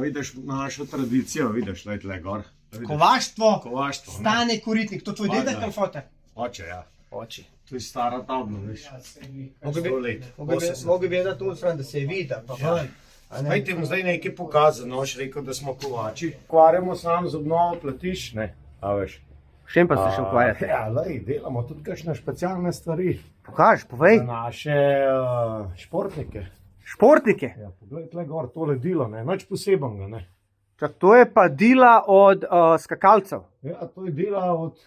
Speaker 5: vidiš našo tradicijo, vidiš, tle gor.
Speaker 1: Kovaštvo,
Speaker 5: Kovaštvo, ne.
Speaker 1: Stane Koritnik, to tvoj dedek ali foter?
Speaker 5: Oče, ja.
Speaker 1: Oči.
Speaker 5: To je stara tabla, veš. 100 let.
Speaker 1: Mogi vedeti to, da se je videl, pa ven.
Speaker 5: Kaj ti bom zdaj nekaj pokazal, no, še rekel, da smo kovači. Ukvarjamo se nam z obnovo platišč, ne, a veš.
Speaker 1: S čim pa se še ukvarjate?
Speaker 5: Ja, delamo tudi kakšne specialne stvari
Speaker 1: Pokaž, povej.
Speaker 5: za naše športnike.
Speaker 1: Športnike.
Speaker 5: Ja, poglej tle gor, tole dilo, ne, nič posebenega, ne.
Speaker 1: Čak, to je pa dila od skakalcev.
Speaker 5: Ja, to je dela od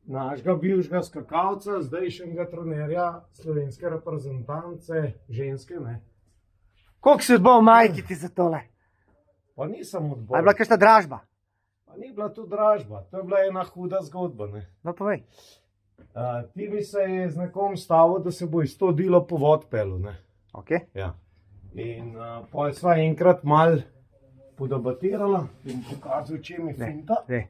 Speaker 5: našega bivšega skakalca, zdajšnjega trenerja slovenske reprezentance, ženske, ne.
Speaker 1: Koliko si odbal majki ti za tole?
Speaker 5: Pa nisem
Speaker 1: A je
Speaker 5: odbor.
Speaker 1: bila kakšna dražba?
Speaker 5: Pa ni bila to dražba, to je bila ena huda zgodba, ne.
Speaker 1: No, povej.
Speaker 5: Ti bi se je z nekom stavil, da se bo iz to dilo po vod pelil, ne.
Speaker 1: Ok.
Speaker 5: Ja. In pol sva enkrat mal podebatirala in pokazal, čem je finta.
Speaker 1: Dej.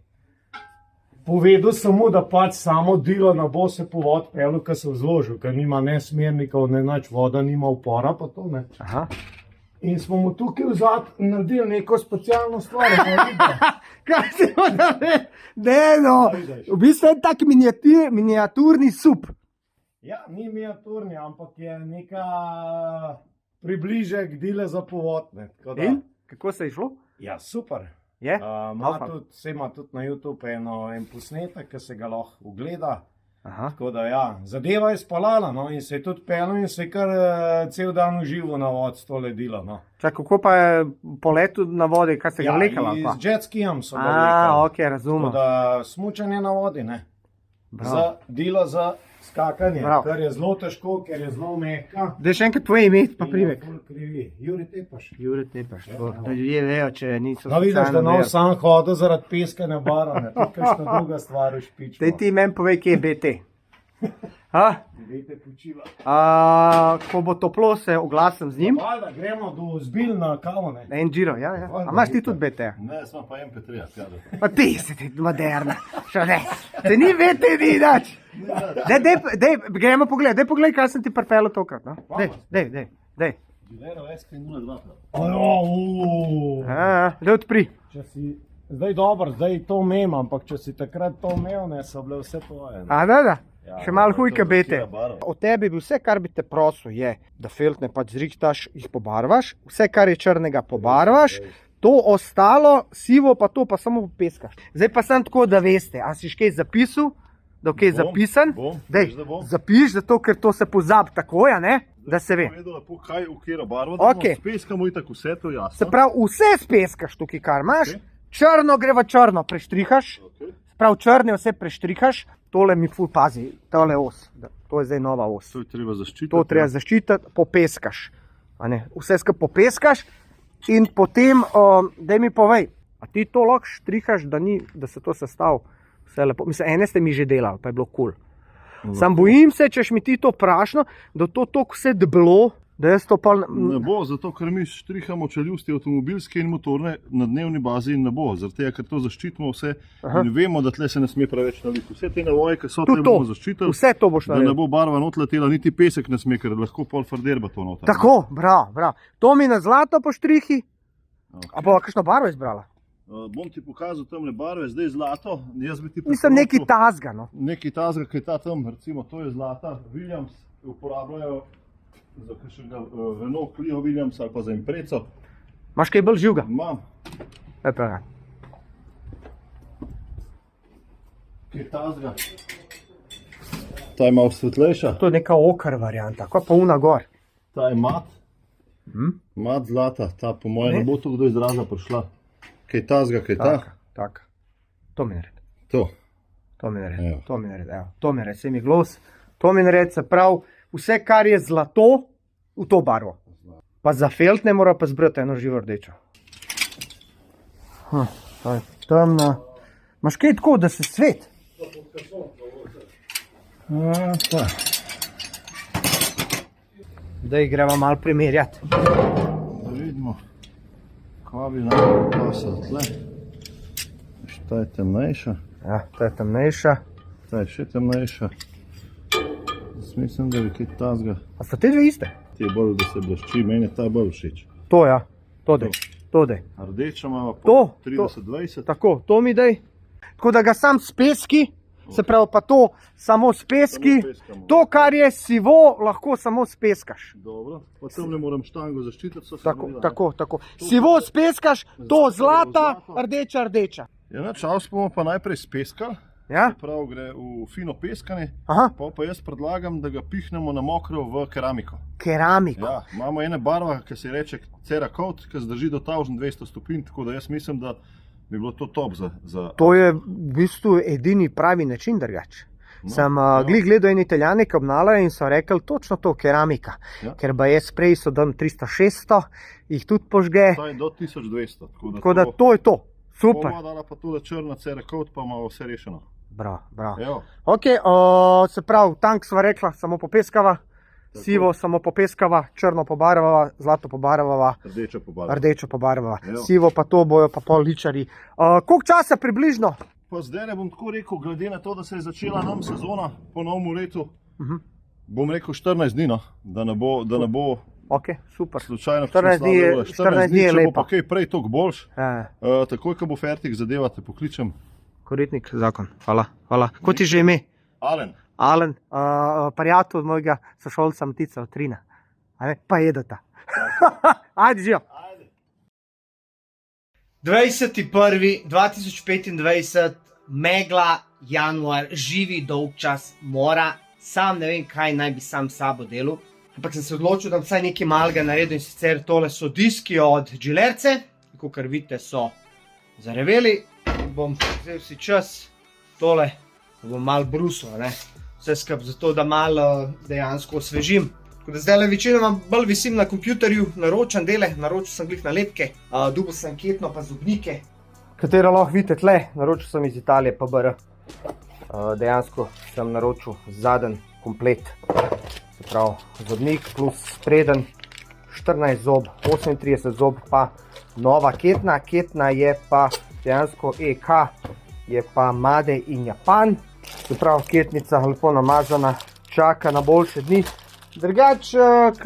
Speaker 5: Povedal sem mu, da pač samo dilo ne bo se po vod pelil, ker se vzložil, ker nima ne smernikov, ne nič, voda nima upora pa to, ne.
Speaker 1: Aha.
Speaker 5: In smo mu tukaj vzad naredili neko specialno stvar.
Speaker 1: Kaj si hoda ne? Ne, no. V bistvu je tak miniaturni sup.
Speaker 5: Ja, ni miniaturni, ampak je neka približek dile za povod, ne. Tako da-
Speaker 1: In? Kako se je šlo?
Speaker 5: Ja, super.
Speaker 1: Je?
Speaker 5: Ima tudi na YouTube en posnetek, ki se ga lahko ugleda.
Speaker 1: Aha.
Speaker 5: Tako da ja, zadeva je spalala, no, in se je tudi pelil in se je kar cel dan užival na vod s to ledilo, no.
Speaker 1: Čak, kako pa je po letu na vodi, kaj ste ga vlekali? ali pa?
Speaker 5: z jet skijem so ga vlekali.
Speaker 1: Ok, razumem.
Speaker 5: Tako da smučanje na vodi, ne.
Speaker 1: Bravo.
Speaker 5: Za delo za skakanje,
Speaker 1: Bravo.
Speaker 5: kar je zelo težko, ker je zelo mehka.
Speaker 1: Daj še enkrat tvoje ime pa primek.
Speaker 5: In je ful krivi. Juri Tepaš.
Speaker 1: Jure Tepaš, da ljudje vejo, če niso
Speaker 5: No, vidiš, da
Speaker 1: socialno
Speaker 5: nov
Speaker 1: ver.
Speaker 5: sam hodil zaradi peskanja bara, ne. To je kakšna druga stvar v špičku.
Speaker 1: Daj ti meni povej, kje je BT. A?
Speaker 5: Dajte počila.
Speaker 1: Ko bo toplo, se oglasim z njim.
Speaker 5: Valjda, gremo do zbil na kavo, ne.
Speaker 1: En Giro, ja, ja. A imaš ti tudi BT?
Speaker 3: Ne, smo pa MP3, ja.
Speaker 1: Pa ti si ti moderna. Še ne. Te ni BT, ni nič. Dej, gremo pogledaj, dej pogledaj, kaj sem ti pripeljal tokrat, no. Dej.
Speaker 3: Gilero SP02.
Speaker 1: Dej odpri.
Speaker 5: Če si zdaj dober, zdaj to imam, ampak če si takrat to imel, ne, so bile vse tvoje. Ne.
Speaker 1: A, da.
Speaker 3: Ja,
Speaker 1: Še malo
Speaker 3: to je
Speaker 1: hujka
Speaker 3: to,
Speaker 1: BT.
Speaker 3: kira barva.
Speaker 1: Od tebi bi vse, kar bi te prosil, je, da feltne pač zrihtaš, jih pobarvaš, vse, kar je črnega, pobarvaš, to ostalo, sivo pa to, pa samo popeskaš. Zdaj pa sem tako, da veste, a si kaj zapisal, da je kaj zapisan? Dej,
Speaker 3: veš, da bom.
Speaker 1: zapiš, zato ker to se pozabi takoj, a ne? Da se ve.
Speaker 3: Povedal lepo, kaj v kira barva, da
Speaker 1: Okej.
Speaker 3: speskamo itak vse, to je jasno.
Speaker 1: Se pravi, vse speskaš tukaj, kar imaš, črno gre v črno, preštrihaš,
Speaker 3: Okej.
Speaker 1: prav črne vse preštrihaš, tole mi ful pazi, tole os, to je zdaj nova os.
Speaker 3: To je treba zaščititi.
Speaker 1: To treba zaščititi, popeskaš. A ne? Vse skupaj popeskaš in potem, daj mi povej, a ti to lahko štrihaš, da se to sestavi vse lepo. Mislim, ene ste mi že delali, pa je bilo kul. Sam bojim se, češ mi ti to prašno, da to toliko vse deblo, da jaz to pa...
Speaker 3: Ne bo, zato ker mi štrihamo čeljusti avtomobilske in motorne na dnevni bazi in ne bo. Zaradi tega, ker to zaščitimo vse in vemo, da tle se ne sme preveč naliti. Vse te navoje, ki so tle,
Speaker 1: Tudi to,
Speaker 3: bomo zaščitili,
Speaker 1: vse to boš
Speaker 3: da ne
Speaker 1: naredil.
Speaker 3: bo barva not letela, niti pesek ne sme, ker lahko pol farderba to noter.
Speaker 1: Tako, bravo. To mi na zlato po štrihi. A bo kakšno barvo izbrala?
Speaker 3: Bom ti pokazal tamle barve, zdaj zlato. Jaz bi ti
Speaker 1: Mislim, neki
Speaker 3: priporočil
Speaker 1: tazga, no.
Speaker 3: Neki tazga, ki je ta tam, recimo to je zlata. Williams uporabljajo Za kakšnega Renault Clio Williams ali pa za Impreco.
Speaker 1: Imaš kaj bolj živega?
Speaker 3: Imam.
Speaker 1: Lepo ga.
Speaker 3: Kaj tazga? Ta je malo svetlejša.
Speaker 1: To je neka okar varianta, kaj pa una gor?
Speaker 3: Ta je mat. Mat zlata. Ta po mojem ne bo to kdo izraza prišla. Kaj tazga, kaj ta?
Speaker 1: Taka. To mi naredi.
Speaker 3: To.
Speaker 1: To mi naredi, to mi naredi, evo. To mi naredi, semi glos. To mi naredi, se pravi, vse kar je zlato, v to barvo. Pa za felt ne mora pa zbrati eno živo rdečo. To je temna. Imaš kaj tako, da se svet?
Speaker 3: Ta.
Speaker 1: Zdaj greva malo primerjati.
Speaker 3: Da vidimo, kva bi nam pasal tle. Ta je temnejša.
Speaker 1: Ja, ta je temnejša.
Speaker 3: Ta je še temnejša. Mislim, da bi kaj tazga.
Speaker 1: A so te dve iste?
Speaker 3: Ti je bolj, da se blešči, meni je ta bolj všeč.
Speaker 1: To ja, to dej, to dej.
Speaker 3: Rdeča ima pa
Speaker 1: To,
Speaker 3: 30-20.
Speaker 1: Tako, to mi dej. Tako da ga sam s peski, se pravi pa to samo s peski.
Speaker 3: Samo peskamo.
Speaker 1: To, kar je sivo, lahko samo speskaš.
Speaker 3: Dobro, pa tam ne moram štango zaščititi, so se
Speaker 1: Tako,
Speaker 3: naredila,
Speaker 1: tako, tako. Sivo speskaš, to zlata, rdeča, rdeča.
Speaker 3: Ja, na čas bomo pa najprej speskali.
Speaker 1: Ja?
Speaker 3: Prav gre v fino peskanje,
Speaker 1: Aha,
Speaker 3: pa jaz predlagam, da ga pihnemo na mokro v keramiko.
Speaker 1: keramiko.
Speaker 3: Ja, imamo ene barva, ki se reče Cerakote, ki zdrži do 1200 stopinj, tako da jaz mislim, da bi bilo to top za...
Speaker 1: To je v bistvu edini pravi način drugače. Sem glih gledal in Italijane, ki obnavljajo in so rekli točno to, keramika.
Speaker 3: Ja.
Speaker 1: Ker baje sprej so dam 300-600, jih tudi požge.
Speaker 3: Ta je do 1200,
Speaker 1: Tako da to je to. Super.
Speaker 3: Bomo dala pa tudi črna Cerakote, pa imamo vse rešeno.
Speaker 1: Bravo, bravo.
Speaker 3: Evo,
Speaker 1: Ok, se pravi, tank sva rekla, samo popeskava, sivo samo popeskava, črno pobarvava, zlato pobarvava,
Speaker 3: rdeča pobarva.
Speaker 1: rdečo pobarvava,
Speaker 3: Evo.
Speaker 1: sivo pa to bojo pa pol ličari. Koliko časa približno?
Speaker 3: Pa zdaj ne bom tako rekel, glede na to, da se je začela nam sezona po novem letu, bom rekel 14 dni, no, da ne bo
Speaker 1: Ok, super.
Speaker 3: slučajno
Speaker 1: 14 dni je- 14 dni je
Speaker 3: če bo
Speaker 1: lepo.
Speaker 3: pa kaj prej toliko boljš,
Speaker 1: Ja,
Speaker 3: takoj, ko bo fertik zadeva, te pokličem.
Speaker 1: koritnik, zakon, hvala, hvala. Kot ti že ime?
Speaker 3: Alen,
Speaker 1: Alen, prijatelj od mojega sošolca Mtica od Trina. A ne, pa jedeta. Ajde, živo. 20.1.2025, megla, januar, živi dolg čas mora, sam ne vem, kaj naj bi sam s sabo delal, ampak sem se odločil, da bom vsaj nekaj malega naredil in sicer tole so diski od Gilerce, tako kar vidite so zareveli, bom vzel si čas, tole bom malo brusal, ne, vse skup zato, da malo dejansko osvežim. Tako da zdaj večinoma bolj visim na kompjuterju, naročam dele, naročil sem glih nalepke, dobil sem ketno pa zobnike, katero lahko vidite tle, naročil sem iz Italije PBR. Dejansko sem naročil zadnji komplet, se pravi zobnik plus spreden, 14 zob, 38 zob pa nova ketna, ketna je pa dejansko EK, je pa Made in Japan, se pravi ketnica lepo namazana, čaka na boljše dni. Drugače,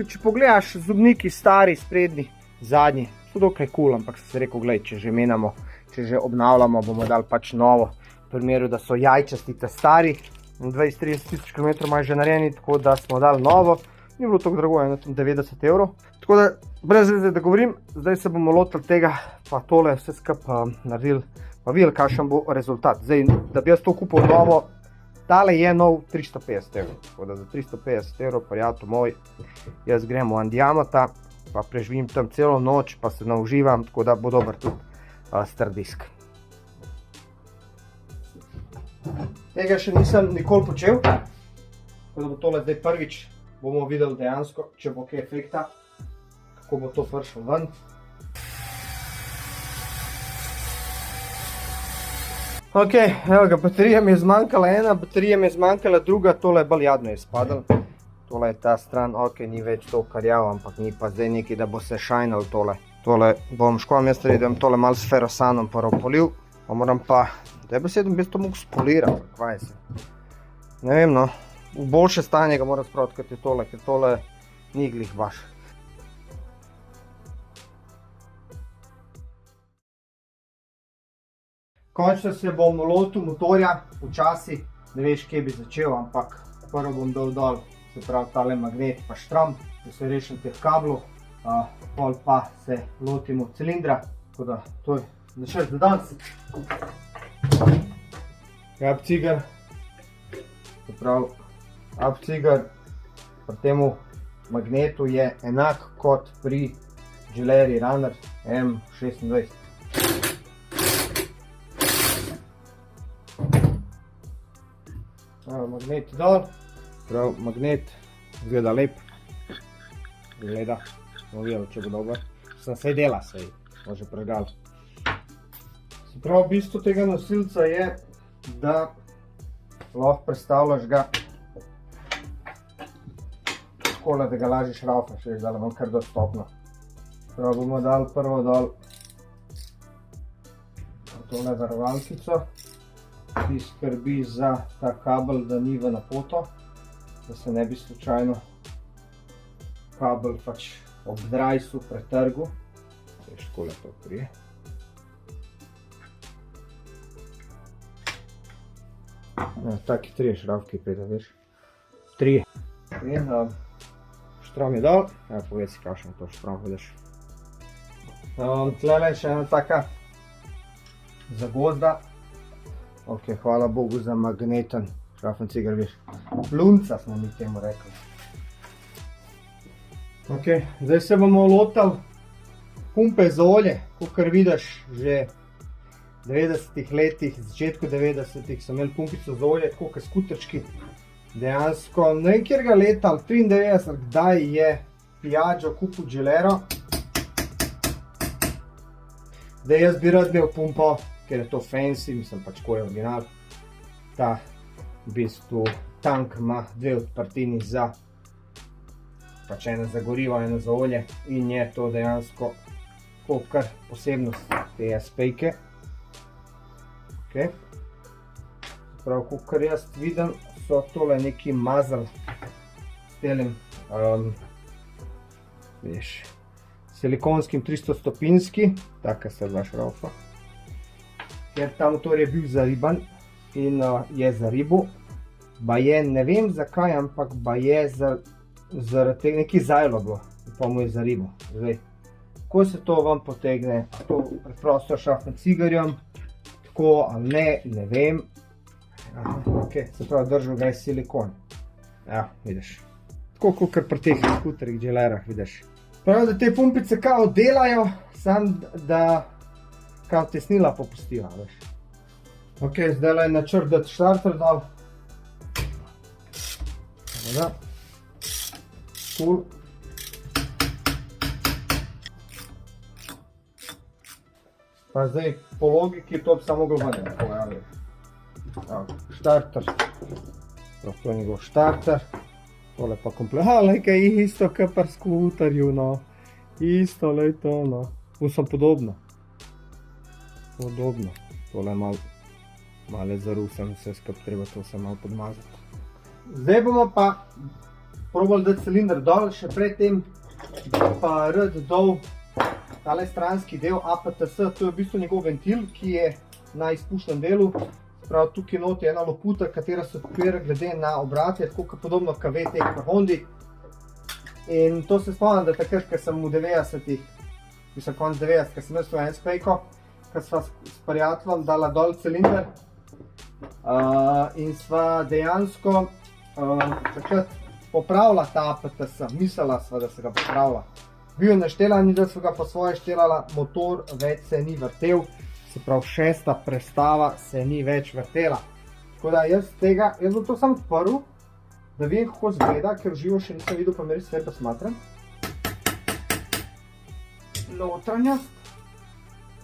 Speaker 1: če pogledaš zobniki stari, sprednji, zadnji, so dokaj cool, ampak sem se rekel, glej, če že menjamo, če že obnavljamo, bomo dali pač novo, v primeru, da so jajčasti te stari, 20-30 tisoč km imajo že narejeni, tako da smo dali novo, ni bilo tako drago, 90 €. Tako da, brez veze, da govorim, zdaj se bomo lotili tega, pa tole vse skupaj naredili, pa videli, kakšen bo rezultat. Zdaj, da bi jaz to kupil novo, tale je nov 350 €, tako da za 350 €, prijatelj moj, jaz grem v Andiamota, pa preživim tam celo noč, pa se nauživam, tako da bo dober tudi star disk. Tega še nisem nikoli počel, tako da bo tole zdaj prvič, bomo videli dejansko, če bo kaj efekta, kako bo to prišlo ven. Ok, evo ga, baterija mi je zmanjkala ena, baterija mi je zmanjkala druga, tole bolj jadno je spadalo. Tole je ta stran, ok, ni več to karjavo, ampak ni pa zdaj nekaj, da bo se šajnal tole. Tole bom škoda mesta, da bom tole malo s ferosanom polil, pa moram pa, da bi se to mogel spolirati, kvaj se. Ne vem, no, v boljše stanje ga moram spraviti, kot je tole, ker tole ni glih baš. Končno se bom lotil motorja, počasi, ne veš, kje bi začel, ampak prvo bom dal dol se pravi tale magnet pa štram, da se rešim teh kablov, pol pa se lotimo cilindra, tako da to je načrt za danes. Abcigar, se pravi abcigar pri temu magnetu je enak kot pri Gilleri Runner M26. Magnet dol, prav magnet gleda lep, gleda, bomo videli, če bo dober. Sem sej dela, sej, može pregal. Se prav, bistvo tega nosilca je, da lahko predstavljaš ga takole, da ga lažje šraufaš, veš, da imam kar dostopno. Prav, bomo dali prvo dol tole varovalkico, ki skrbi za ta kabel, da ni v napoto, da se ne bi slučajno kabel pač ob drajsu pretrgu. Veš, takole to prije. Taki 3 šravki pride, veš. 3. In štrom je dol, povedi si kakšen to štrom, vidiš. Tlele še ena taka zagozda. Ok, hvala Bogu za magneten šrafencigar, veš. Lunca smo mi temu rekli. Ok, zdaj se bomo lotili pumpe za olje, kakor vidiš, že v 90-ih letih, začetku 90-ih so imeli pumpico za olje, tako kot skuterčki. Dejansko, ne vem kjerga leta, 93, kdaj je Piaggio kupil Gilero. Zdaj jaz bi rad imel pumpo, ker je to fancy, mislim pač ko je original. Ta v bistvu tank ima 2 odprtini za pač ena za gorivo, ena za olje in je to dejansko kar posebnost te SP-ke. Ok. Prav, kakor jaz vidim, so tole neki mazal s telim veš, silikonskim 300-stopinski, taka se dva šraufa. Ker ta motor je bil zariban in je zaribil. Baje, ne vem zakaj, ampak baje zaradi tega neki zajlo bilo, pa mu je zaribil. Zdaj, ko se to vam potegne, to preprosto šrafencigarjem, tako ali ne, ne vem. Ok, se pravi, držal ga je silikon. Ja, vidiš. Tako kot pri teh skuterih, Gilerah, vidiš. Pravi, da te pumpice kao delajo, sam da kao tesnila popustijo, veš. Ok, zdaj je načrt dati štarter dol. Da. Cool. Pa zdaj, po logiki to bi samo globanje pojavili. Štarter. To je njegov štarter. Tole pa komplet. Lejka je isto, kot pri skuterju, no. Isto, lej to, no. Vsem podobno. Podobno. Tole je malo zarusen, vse skupaj treba to vse malo podmazati. Zdaj bomo pa probali dati cilinder dol, še pred tem pa rad dol tale stranski del APTS, to je v bistvu njegov ventil, ki je na izpušnem delu. Prav, tukaj noti je ena loputa, katera se odpira glede na obrate, tako kot podobno KV-tek pri Hondi. In to se spomnim, da takrat, ko sem v 90-ih, mislim konc 90, ko sem imel svoj SP-ko, ko sva s prijateljem dala dol cilinder in sva dejansko takrat popravila ta APTS, mislila sva, da se ga popravila. Bil je naštelan in da sva ga po svoje štelala, motor več se ni vrtel. Se pravi, 6. prestava se ni več vrtela. Tako da jaz bom to sam odprl, da vidim, kako zgleda, ker v živo še nisem videl, pa meri sve pa smatram. Notranjost.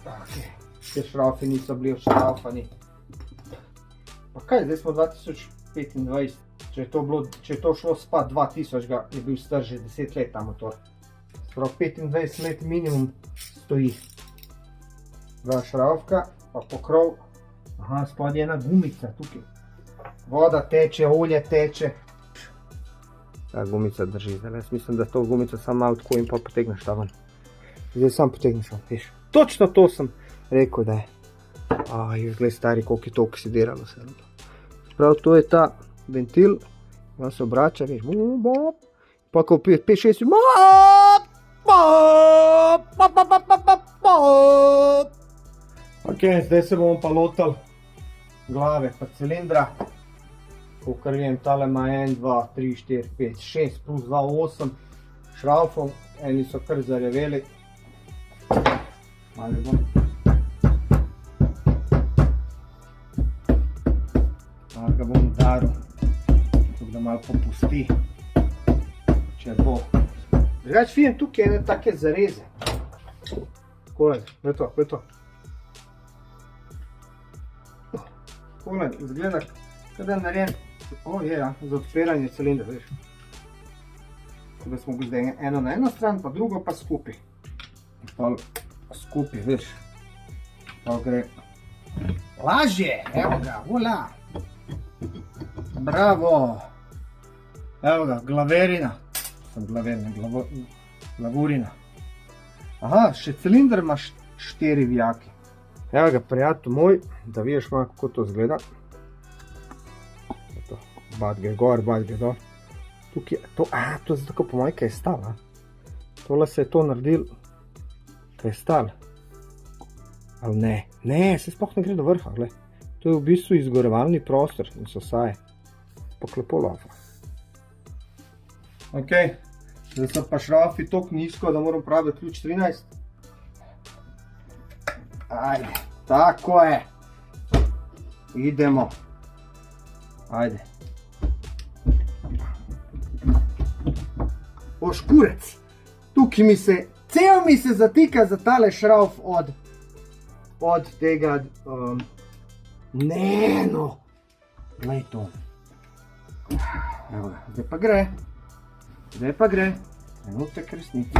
Speaker 1: Ok, te šraufi niso bili odšraufani. Pa kaj, zdaj smo 2025. Če je to šlo spat 2000, je bil star že 10 let ta motor. Se pravi, 25 let minimum stoji. Dva šraufka, pa pokrov. Aha, spodaj je ena gumica tukaj. Voda teče, olje teče. Ta gumica drži, zdaj jaz mislim, da to gumico sam malo tako in pa potegneš ta ven. Zdaj sam potegneš ven, veš. Točno to sem rekel, da je. Glej stari, koliko je to oksidiralo se. Prav, to je ta ventil da se obrača, veš, pa ko 5-6, ok, zdaj se bomo pa lotili glave pa cilindra, pokrvim, tale ima 1, 2, 3, 4, 5, 6 plus 2, 8 šraufov, eni so kar zareveli, malo bom. Malo ga bom udaril, tako da malo popusti, če bo. Drugač vidim tukaj ene take zareze. Takole, je to. Takole, izgleda, kada je narejen, za odpiranje cilindra, veš. Tako da smo zdaj eno na eno stran, pa drugo pa skupaj. Pa skupaj, veš. Pa gre lažje, evo ga, vola. Bravo! Evo ga, glaverina. Glavurina. Aha, še cilinder ima 4 vijake. Evo ga, prijatelj moj, da vidiš malo, kako to izgleda. Bad gre gor, bad gre dol. Tukaj, to je tako po mojem, kaj je stal, Tole se je to naredil, kaj je stal. Ali ne? Ne, se sploh ne gre do vrha, gled. To je v bistvu izgorevalni prostor in so saje. Pa klepo lafa. Ok, zdaj so pa šraufi toliko nizko, da moram uporabljati ključ 13. Ajde, tako je. Idemo. Ajde. Škurec. Tukaj cel mi se zatika za tale šrauf od tega, glej to. Evo ga, zdaj pa gre, trenutek resnice.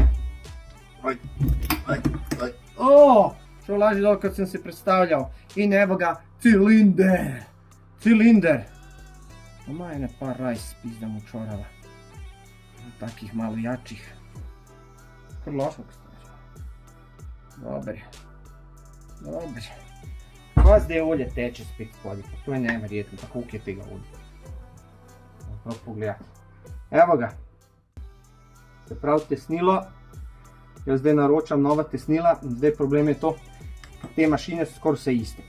Speaker 1: Šel lažje dol, kot sem si predstavljal. In evo ga, cilinder. Oma ene par rajs spizdam v čorava. Takih malo jačih. Kar lošo, ko ste reči. Dobre. Pa zdaj olje teče spet spodaj, to je neverjetno, tako je tega olja. Prav pogledati. Evo ga. Se pravi tesnilo. Jaz zdaj naročam nova tesnila in zdaj problem je to, te mašine so skoraj vse iste.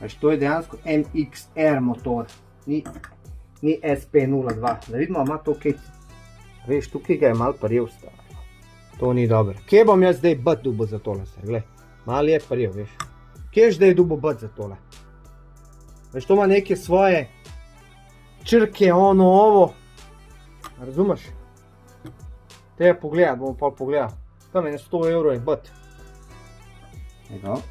Speaker 1: Veš, to je dejansko MXR motor, ni SP02. Da vidimo, ima to kaj. Veš, tukaj ga je malo parjev stavil. To ni dobro. Kje bom jaz zdaj bot dubo za tole se, gled. Malo je parjev, veš. Kje je zdaj dubo bot za tole? Veš, to ima neke svoje črke, ovo. Razumeš? Tega pogledati, bomo pa pogledati. Tam je 100 € je bot. Evo.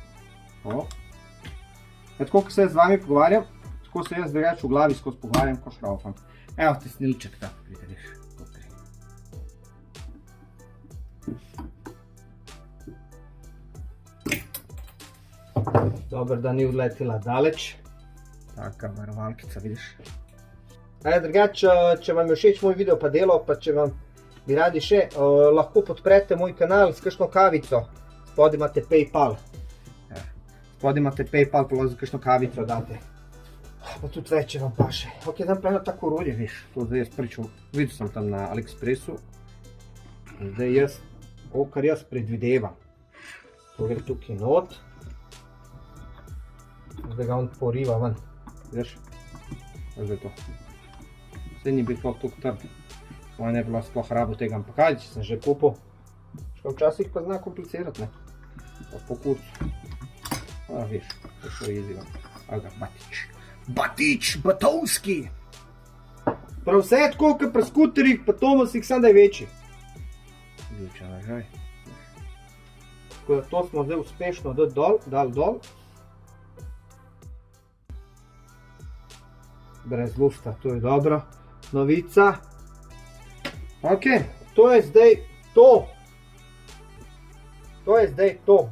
Speaker 1: Tako, ko se jaz z vami pogovarjam, tako se jaz drugače v glavi skozi pogovarjam, ko šraufam. Evo tesnilček tako, vidiš. Dobro, da ni odletela daleč. Taka varovalkica, vidiš. Drugače, če vam je všeč moj video pa delo, pa če vam bi radi še, lahko podprete moj kanal s kakšno kavico. Spodaj imate PayPal. Spodaj imate PayPal, pa lahko za kakšno kavico date. Pa tudi več, če vam paše. Ok, tam pa eno tako orodje, veš. To zdaj jaz pričal, videl sem tam na AliExpressu. Zdaj jaz, kar jaz predvidevam. To gre tukaj not. Zdaj ga on poriva ven. Vidiš? Zdaj to. Zdaj ni bil sploh tukaj trd. Moja ne bila sploh rabo tega, ampak kaj, če sem že kupil. Včasih pa zna komplicirati, ne? Pa po kurcu. Viš, to šlo jeziva. Aga, Batič, Batovski. Prav vse je tako, kot pri skuterih, pa Tomosih, samo da je večji. Ljuča, nažaj. Tako da to smo zdaj uspešno dali dol. Brez lusta, to je dobra novica. Ok, to je zdaj to. To je zdaj to.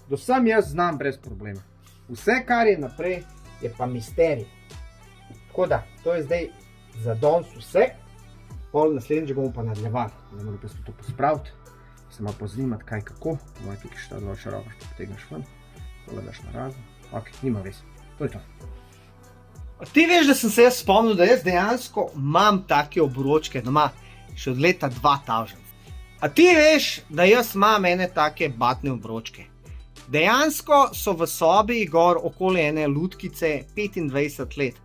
Speaker 1: Do sem jaz znam brez problema. Vse, kar je naprej, je pa misterij. Tako da, to je zdaj za danes vse. Pol naslednjič bomo pa nadaljevali. Ne moram pa se to pospraviti. Se malo pozanimati, kaj kako. Moje tukaj šta dva šarova, što potegneš ven. Pogledaš na razen. Ok, nima veze. To je to. Ti veš, da sem se jaz spomnil, da jaz dejansko imam take obročke doma še od leta 2000. A ti veš, da jaz imam ene take batne obročke. Dejansko so v sobi gor okoli ene lutkice 25 let.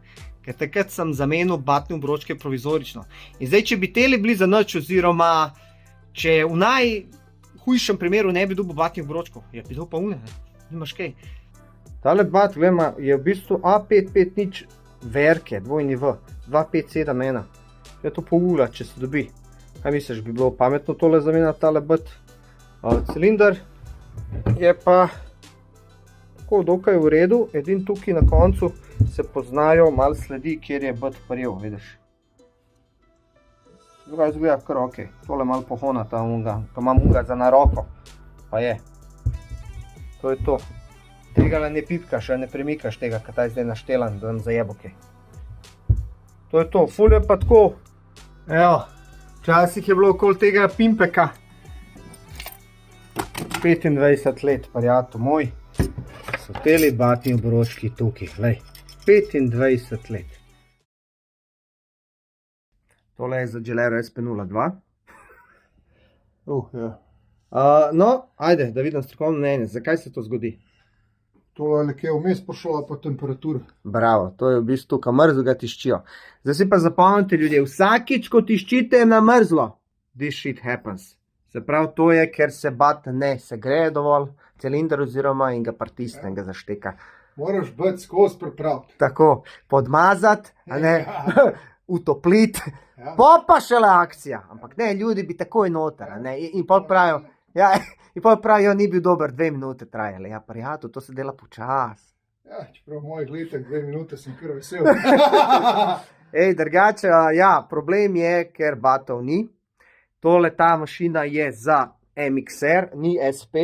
Speaker 1: Ker takrat sem zamenil batne obročke provizorično. In zdaj, če bi teli bili za nič, oziroma če v najhujšem primeru ne bi dobil batnih obročkov, je bi to pa une, nimaš kaj. Tale bat, glema, je v bistvu A550 Verke, dvojni V, 2571. Je to pol ula, če se dobi. Kaj misliš, bi bilo pametno tole zamenjati, tale bat? Cilinder je pa tako dokaj v redu, edin tukaj na koncu se poznajo malo sledi, kjer je bat prijel, vidiš. Druga izgleda kar ok, tole malo pohona ta unga, to imam unga za na roko, pa je. To je to. Tega ne pipkaš, ne premikaš tega, kaj ta je zdaj naštelan, da nam zajebo kaj. To je to, ful je pa tako, evo, včasih je bilo okoli tega pimpeka. 25 let, prijatelj moj, so teli batni obročki tukaj, glej, 25 let. Tole je za Gelero SP02.
Speaker 3: Ja.
Speaker 1: No, ajde, da vidim strokovno mnenje, zakaj se to zgodi?
Speaker 3: Tole je nekje vmes prišlo pa temperatura.
Speaker 1: Bravo, to je v bistvu, ko mrzlo ga tiščijo. Zdaj si pa zapomnite ljudje, vsakič, ko tiščite na mrzlo, this shit happens. Se pravi, to je, ker se bat ne segreje dovolj, cilinder oziroma in ga pritisne, ga zašteka.
Speaker 3: Moraš biti skozi pripraviti.
Speaker 1: Tako, podmazati, a ne, utopliti,
Speaker 3: Ja.
Speaker 1: pa šele akcija. Ampak ne, ljudi bi takoj noter, a ne, in pol pravijo, ja, in pol pravijo, ni bil dober, 2 minute trajale. Ja, prijatelj, to se dela počas.
Speaker 3: Ja, čeprav v mojih letih 2 minute sem kar vesel.
Speaker 1: Drugače, ja, problem je, ker batov ni. Tole, ta mašina je za MXR, ni SP.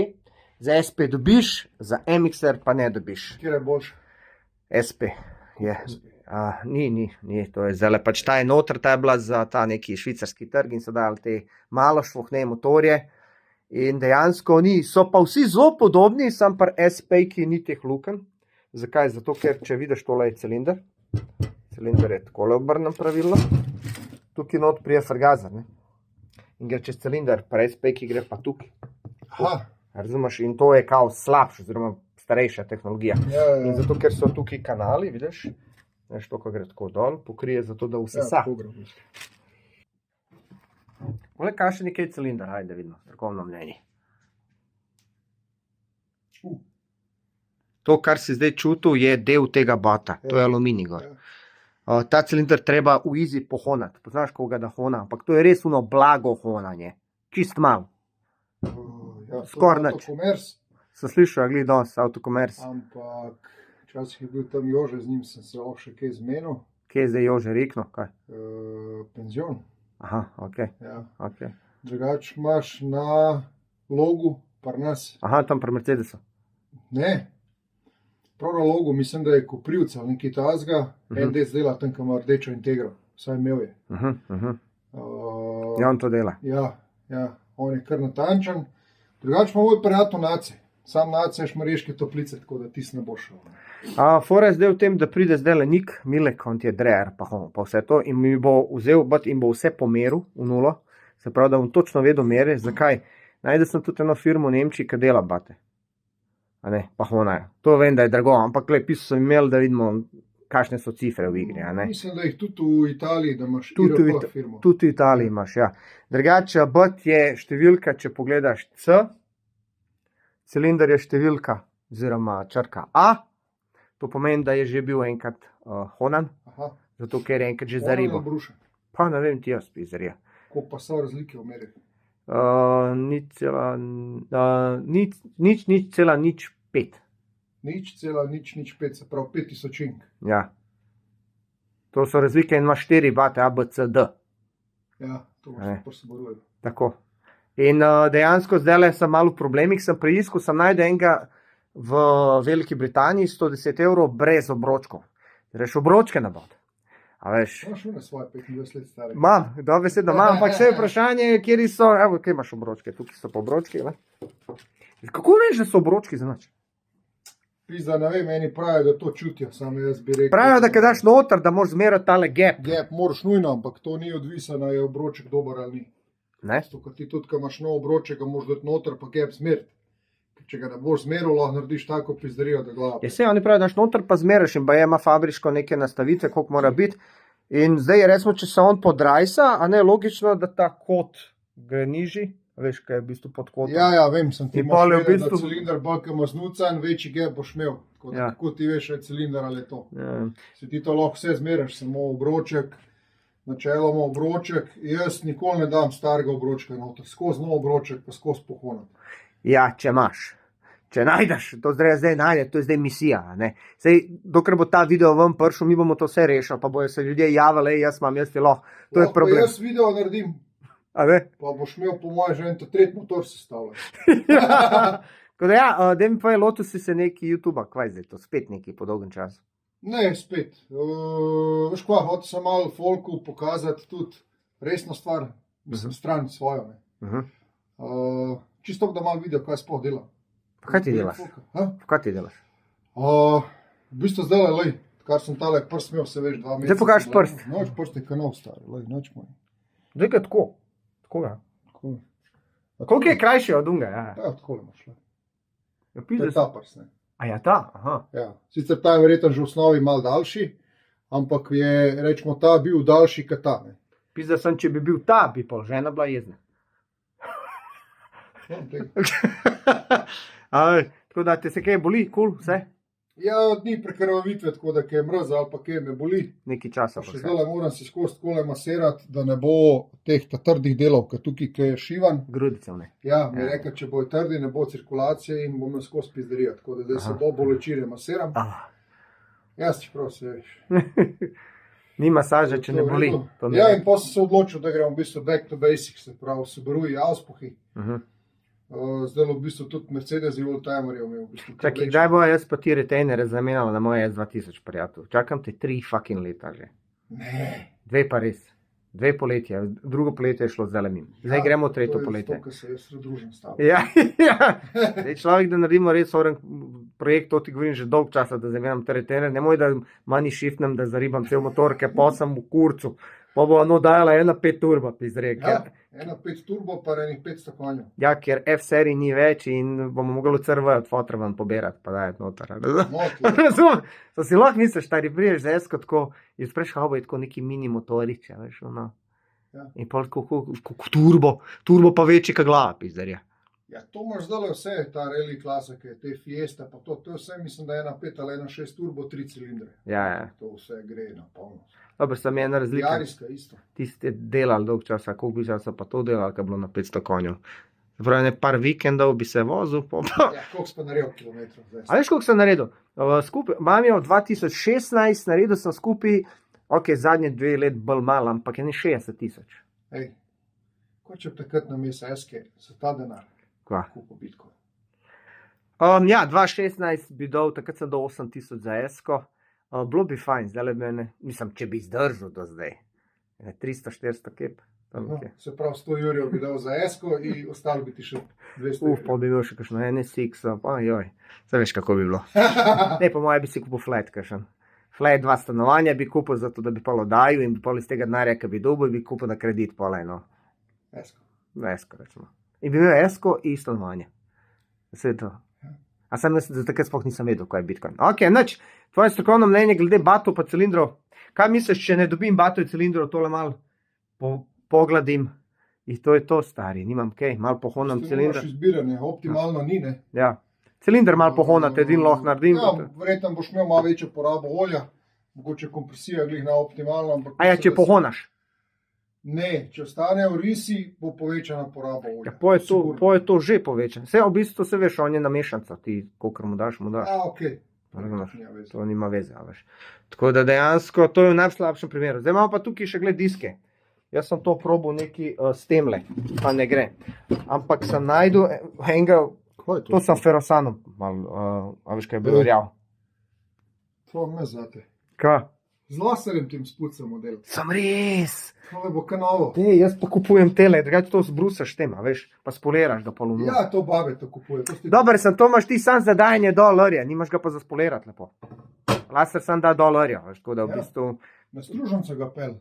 Speaker 1: Za SP dobiš, za MXR pa ne dobiš.
Speaker 3: Kjer je boljše?
Speaker 1: SP je. Ni, to je zdaj pač ta je noter, ta je bila za ta neki švicarski trg in so dali te malo švohne motorje in dejansko ni, so pa vsi zelo podobni, sam par SP, ki ni teh luken. Zakaj? Zato, ker če vidiš, tole je cilinder. Cilinder je takole obrnem pravilno. Tukaj not prije frgazer, ne? In gre čez cilinder, pa SP, ki gre pa tukaj.
Speaker 3: Aha.
Speaker 1: Razumeš? In to je kao slabš, oziroma starejša tehnologija.
Speaker 3: Ja.
Speaker 1: In zato, ker so tukaj kanali, vidiš, veš, to, ko gre tako dol, pokrije zato, da vsesa. Ole, kakšen je kaj cilinder, ajde da vidimo, strokovno mnenje. To, kar si zdaj čutil, je del tega bata, to je aluminij gor. Ta cilinder treba v easy pohonati, poznaš koga da hona, ampak to je res ono blago honanje, čist malo.
Speaker 3: Ja,
Speaker 1: Skoraj nič.
Speaker 3: Autokomers,
Speaker 1: Sem slišal, glih danes, Autokomers.
Speaker 3: ampak včasih je bil tam Jože, z njim sem se še kaj zmenil.
Speaker 1: Kje je zdaj Jože Rikno, kaj?
Speaker 3: Penzion.
Speaker 1: Aha, ok.
Speaker 3: Ja. Drugače imaš na logu pri nas.
Speaker 1: Aha, tam pri Mercedesu.
Speaker 3: Ne. Prav na logu, mislim, da je Koprivca ali nekaj tazga. NDS dela tam, ko ima rdečo integro. Vsaj imel je.
Speaker 1: Ja, on to dela.
Speaker 3: Ja, on je kar natančen. Drugače pa moj prijatelj Nace. Sam Nace je šmarješke toplice, tako da ti ne boš šel.
Speaker 1: Fora je zdaj v tem, da pride zdaj Nik Milek, on ti je drejer, pa vse to, in mi bo vzel in bo vse pomeril v nulo. Se pravi, da bom točno vedel mere. Zakaj? Najdel sem tudi eno firmo v Nemčiji, ki dela bate. A ne, pa honajo. To vem, da je drago, ampak le pisal sem imel, da vidimo, kakšne so cifre v igri. A ne?
Speaker 3: Mislim, da jih tudi v Italiji, da imaš IRP firmo.
Speaker 1: Tudi v Italiji imaš, ja. Drugače, bat je številka, če pogledaš C, cilinder je številka, oziroma črka A, to pomeni, da je že bil enkrat honan,
Speaker 3: Aha.
Speaker 1: zato ker je enkrat že
Speaker 3: Honan
Speaker 1: zaribo.
Speaker 3: ali brušen?
Speaker 1: Pa ne vem, ti jaz pizarija.
Speaker 3: Koliko pa so razlike v meri?
Speaker 1: Nič cela nič 5.
Speaker 3: 0,005, se pravi 5000 ink.
Speaker 1: Ja. To so razlike in ima 4 bate A, B, C, D.
Speaker 3: Ja, to vas posoborujem.
Speaker 1: Tako. In dejansko zdaj sem malo v problemih, sem preiskal, sem najdel enega v Veliki Britaniji 110 € brez obročkov. Reš obročke na bod. A veš?
Speaker 3: Imaš na svoje 25 let stare?
Speaker 1: Imam, dobesedno imam, ampak vse je vprašanje, kjeri so, evo, kje imaš obročke, tukaj so pa obročki, ne? Kako veš, da so obročki za nič?
Speaker 3: Pizda, ne vem, meni pravijo, da to čutijo, samo jaz bi rekel.
Speaker 1: Pravijo, da kad daš noter, da moraš zmerati tale gap.
Speaker 3: Gap moraš nujno, ampak to ni odvisno, je obroček dober ali ni.
Speaker 1: Ne?
Speaker 3: Zato, ko ti tudi, ko imaš nov obroček, ga moraš dati noter, pa gap zmeriti. Če ga ne boš zmeril, lahko narediš tako pizderijo, da glava.
Speaker 1: Ja, se oni pravijo, daš noter pa zmeraš in ima fabriško neke nastavitve, koliko mora biti. In zdaj, recimo, če se on podrajsa, a ne logično, da ta kot gre nižji, veš, kaj je v bistvu pod kotom.
Speaker 3: Ja, vem, sem ti
Speaker 1: In pol je v
Speaker 3: vedel,
Speaker 1: bistvu-
Speaker 3: da cilinder bolj, ko imaš nucan, večji gap boš imel. Tako da,
Speaker 1: Ja.
Speaker 3: kako ti veš, je cilinder ali je to.
Speaker 1: Ja.
Speaker 3: Se ti to lahko vse zmeraš, samo obroček, načeloma obroček. Jaz nikoli ne dam starega obročka noter, skozi nov obroček, pa skozi pohonat.
Speaker 1: Ja, če imaš. Če najdeš, to zdaj najde, to je zdaj misija. Ne? Sej, dokler bo ta video ven prišel, mi bomo to vse rešili, pa bojo se ljudje javili, jaz imam, jaz ti lahko. To je
Speaker 3: Lahko pa
Speaker 1: problem.
Speaker 3: jaz video naredim,
Speaker 1: A ne?
Speaker 3: pa boš imel po mojem že en tretji motor sestavljen.
Speaker 1: Tako da ja, da mi pa je lotil si se neki YouTuba, kvaj zdaj to, spet neki po dolgem času.
Speaker 3: Ne, spet. Veš kva, hotel sem malo folku pokazati tudi resno stvar, mislim, stran svojo. Ne. Čisto, da malo vidijo, kaj sploh dela.
Speaker 1: Kaj ti delaš?
Speaker 3: Ha?
Speaker 1: Kaj ti delaš?
Speaker 3: V bistvu zdaj, lej, kar sem tale prst imel, se veš, 2 meseca.
Speaker 1: Zdaj pokaži prst.
Speaker 3: Noč prst je kanal stari, lej, noč moj.
Speaker 1: Zdaj ga tako. Tako ga. Koliko je krajši od unga? Ja,
Speaker 3: Ja, tako le imaš.
Speaker 1: ja
Speaker 3: To je
Speaker 1: pizda.
Speaker 3: ta prst, ne.
Speaker 1: A ja, ta? Aha.
Speaker 3: Ja. Sicer ta je verjetno že v osnovi malo daljši, ampak je, rečemo, ta bil daljši kot ta, ne.
Speaker 1: Pizda sem, če bi bil ta, bi pol žena bila jezna. Tako da te se kaj boli, kul, vse?
Speaker 3: Ja, ni prekrvavitve, tako da kaj je mrz ali pa kaj me boli.
Speaker 1: Nekaj časa.
Speaker 3: Še zdaj moram si skozi takole masirati, da ne bo teh trdih delov, ker tukaj, ki je šivan.
Speaker 1: Grudicev ne.
Speaker 3: Ja, mi rekel, če bojo trdi, ne bo cirkulacije in bom skozi pizderijo, tako da zdaj se do bolečine masiram. Jaz čeprav se veš.
Speaker 1: Ni masaže, če ne
Speaker 3: To je
Speaker 1: boli.
Speaker 3: v redu.
Speaker 1: To ne
Speaker 3: Ja,
Speaker 1: ve.
Speaker 3: in potem sem se odločil, da grem v bistvu back to basics, se pravi, Subaruji, Auspuhi. Zdaj v bistvu tudi Mercedes in Oldtimerjev imel. V bistvu
Speaker 1: Čakaj, kdaj bo jaz pa ti retainere zamenjala na moje S2000 prijatelj? Čakam te 3 fucking leta že.
Speaker 3: Ne.
Speaker 1: 2 pa res. 2 poletja, drugo poletje je šlo zdaj mimo. Zdaj gremo v tretje poletje.
Speaker 3: To je to, kar se jaz družim s tabo.
Speaker 1: Ja, ja. Zdaj človek, da naredimo res oren projekt, to ti govorim že dolg časa, da zamenjam te retainere. Ne moj, da manj shiftnem, da zaribam cel motor, ker pa sem v kurcu. Pa bo ono dajala 1.5 turbo, pizrek.
Speaker 3: Ja, 1.5 turbo, pa enih 500 konjev.
Speaker 1: Ja, ker F-serij ni več in bomo mogli CRV od fotra ven pobirati, pa dajati noter. Razumem, to si lahko misliš, stari priješ za esko tako, in spreš habo je tako neki mini motorič, veš, ono.
Speaker 3: Ja.
Speaker 1: In pa tako turbo pa večji ka glava, pizzerja.
Speaker 3: Ja, to imaš zdaj vse, ta rally klasike, te Fiesta, pa to je vse, mislim, da je 1.5 ali 1.6 turbo, 3 cilindre.
Speaker 1: Ja.
Speaker 3: To vse gre na polno.
Speaker 1: Dobro, sem ena razlika.
Speaker 3: Jariska isto.
Speaker 1: Ti ste delali dolg časa, koliko bi časa pa to delali, kad je bilo na 500 konjev. Pravi, ne par vikendov bi se vozil, pa.
Speaker 3: Ja, koliko si pa naredil kilometrov zdaj?
Speaker 1: A veš, koliko sem naredil? Skupaj, imam je od 2016, naredil sem skupaj, ok, zadnje 2 let bolj malo, ampak je ne 60 000.
Speaker 3: Ej, ko če takrat na mesa SK, za ta denar,
Speaker 1: Kva?
Speaker 3: kupo bitko.
Speaker 1: Ja, 2016 bi dal, takrat sem dal 8000 za esko. Bilo bi fajn, zdaj le mene, mislim, če bi zdržal do zdaj. 300-400 kep.
Speaker 3: Se pravi, 100 jurjev bi dal za esko in ostalo bi ti še 200
Speaker 1: Pa bi bil še kakšno NSX, pa joj, zdaj veš, kako bi bilo. Ne, po moje bi si kupil flat kakšen. Flat 2 stanovanja bi kupil, zato da bi pol oddajal in bi pol iz tega denarja, ki bi dobil, bi kupil na kredit pol eno.
Speaker 3: Esko.
Speaker 1: Na esko, recimo. In bi imel esko in stanovanje. Vse to. A sem jaz za takrat sploh nisem vedel, kaj je Bitcoin. Ok, nič, tvoje strokovno mnenje glede batov pa cilindrov. Kaj misliš, če ne dobim batov in cilindrov, tole malo pogladim in to je to, stari, nimam kaj, malo pohonam cilinder.
Speaker 3: Imaš izbiranje, optimalno ni, ne?
Speaker 1: Ja, cilinder malo pohonate, edin lahko naredim.
Speaker 3: Ja, verjetno boš imel malo večjo porabo olja, mogoče kompresija glih na optimalno, ampak...
Speaker 1: A ja, če pohonaš?
Speaker 3: Ne, če ostanejo risi, bo povečana poraba olja.
Speaker 1: Ja, po je to že povečan. Vse v bistvu se veš, on je namešanca, ti kolikor mu daš.
Speaker 3: A, okej.
Speaker 1: To nima veze, veš. Tako da dejansko to je v najslabšem primeru. Zdaj imamo pa tukaj še gled diske. Jaz sem to probal neki s temle, pa ne gre. Ampak sem najdel enega, to sem ferosanom, a veš kaj je bilo rjav.
Speaker 3: To me zate.
Speaker 1: Kaj?
Speaker 3: Z laserjem tem spucam model.
Speaker 1: Sam res.
Speaker 3: To bo kanovo.
Speaker 1: Jaz pa kupujem tele, drugače to zbrusaš tema, veš, pa spoliraš ga polno.
Speaker 3: Ja, to babe to kupuje.
Speaker 1: Dober sem, to imaš ti sam za dajanje dolarja, nimaš ga pa za spolirati lepo. Laser sam da dolarja, veš, tako da v bistvu...
Speaker 3: Na stružnico ga pel.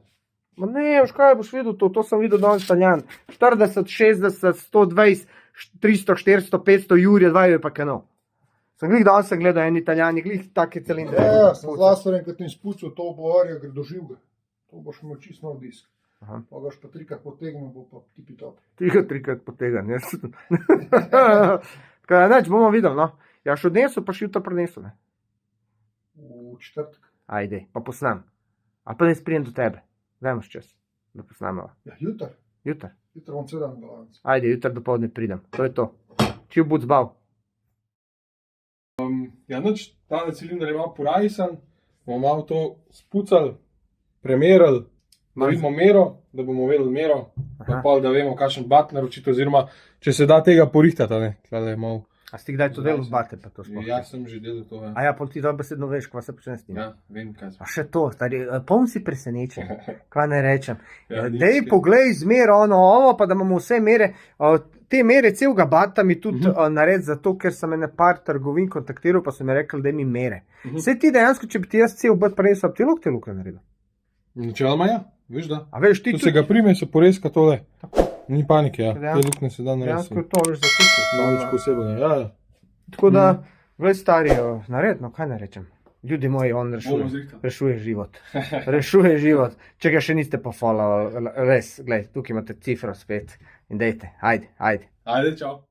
Speaker 1: Ma ne, veš kaj boš videl to sem videl danes Italijan. 40, 60, 120, 300, 400, 500 jurje, 2 je pa kanal. Sem glih danes gledal en Italijani, glih take cilindre.
Speaker 3: Ja, sem z laserjem, kad tem spucal, to bo orja, gre do živga. To boš imel čist nov disk. Pa gaš pa 3-krat potegnil, bo pa tipi top.
Speaker 1: 3-krat potegan, jaz. Tako da, neč, bomo videli, no. Ja, še odnesel, pa še jutro prinesel, ne.
Speaker 3: V četrtek.
Speaker 1: Ajde, pa posnam. A pa ne sprijem do tebe. Dajmoš čas, da posnameva.
Speaker 3: Ja, jutr.
Speaker 1: Jutr.
Speaker 3: Jutr bom cel dan balanc.
Speaker 1: Ajde, jutr dopoldne pridem. To je to. Čil bud zbav.
Speaker 2: Ja, nič, tale cilinder je malo porajisan, bomo malo to spucali, premerili, da vidimo mero, da bomo vedeli mero, pa da vemo, kakšen bat naročiti, oziroma, če se da tega porihtati, ne, tlele malo.
Speaker 1: A si ti kdaj to delal z bate, pa to sploh?
Speaker 2: Ja, sem že delal to, ja.
Speaker 1: A ja, pol ti dobesedno veš, kva se počne s tim.
Speaker 2: Ja, vem, kaj
Speaker 1: A še to, stari, poln si presenečen, kva ne rečem.
Speaker 2: Ja,
Speaker 1: Dej, poglej zmero ovo, pa da imamo vse mere, te mere celega bata mi tudi naredi zato, ker sem ene par trgovin kontaktiral, pa so mi rekli, da mi mere. Vse ti dejansko, če bi ti jaz cel bat prinesel, ti lahko te luke naredil.
Speaker 2: Načeloma ja, veš da.
Speaker 1: A veš, ti
Speaker 2: Tu se ga prime, se poreska tole. Ni panike, ja.
Speaker 1: Dejansko-
Speaker 2: Te lukne se da
Speaker 1: dejansko
Speaker 2: narediti.
Speaker 1: je to, veš, za
Speaker 2: Nič posebno, ja.
Speaker 1: Tako da, glej stari, naredno, kaj ne rečem. Ljudi moji, on
Speaker 2: Bomo zrihtali.
Speaker 1: rešuje život. Rešuje život. Če ga še niste pofolali, res, glej, tukaj imate cifro spet in dejte, ajde.
Speaker 2: Ajde, čau.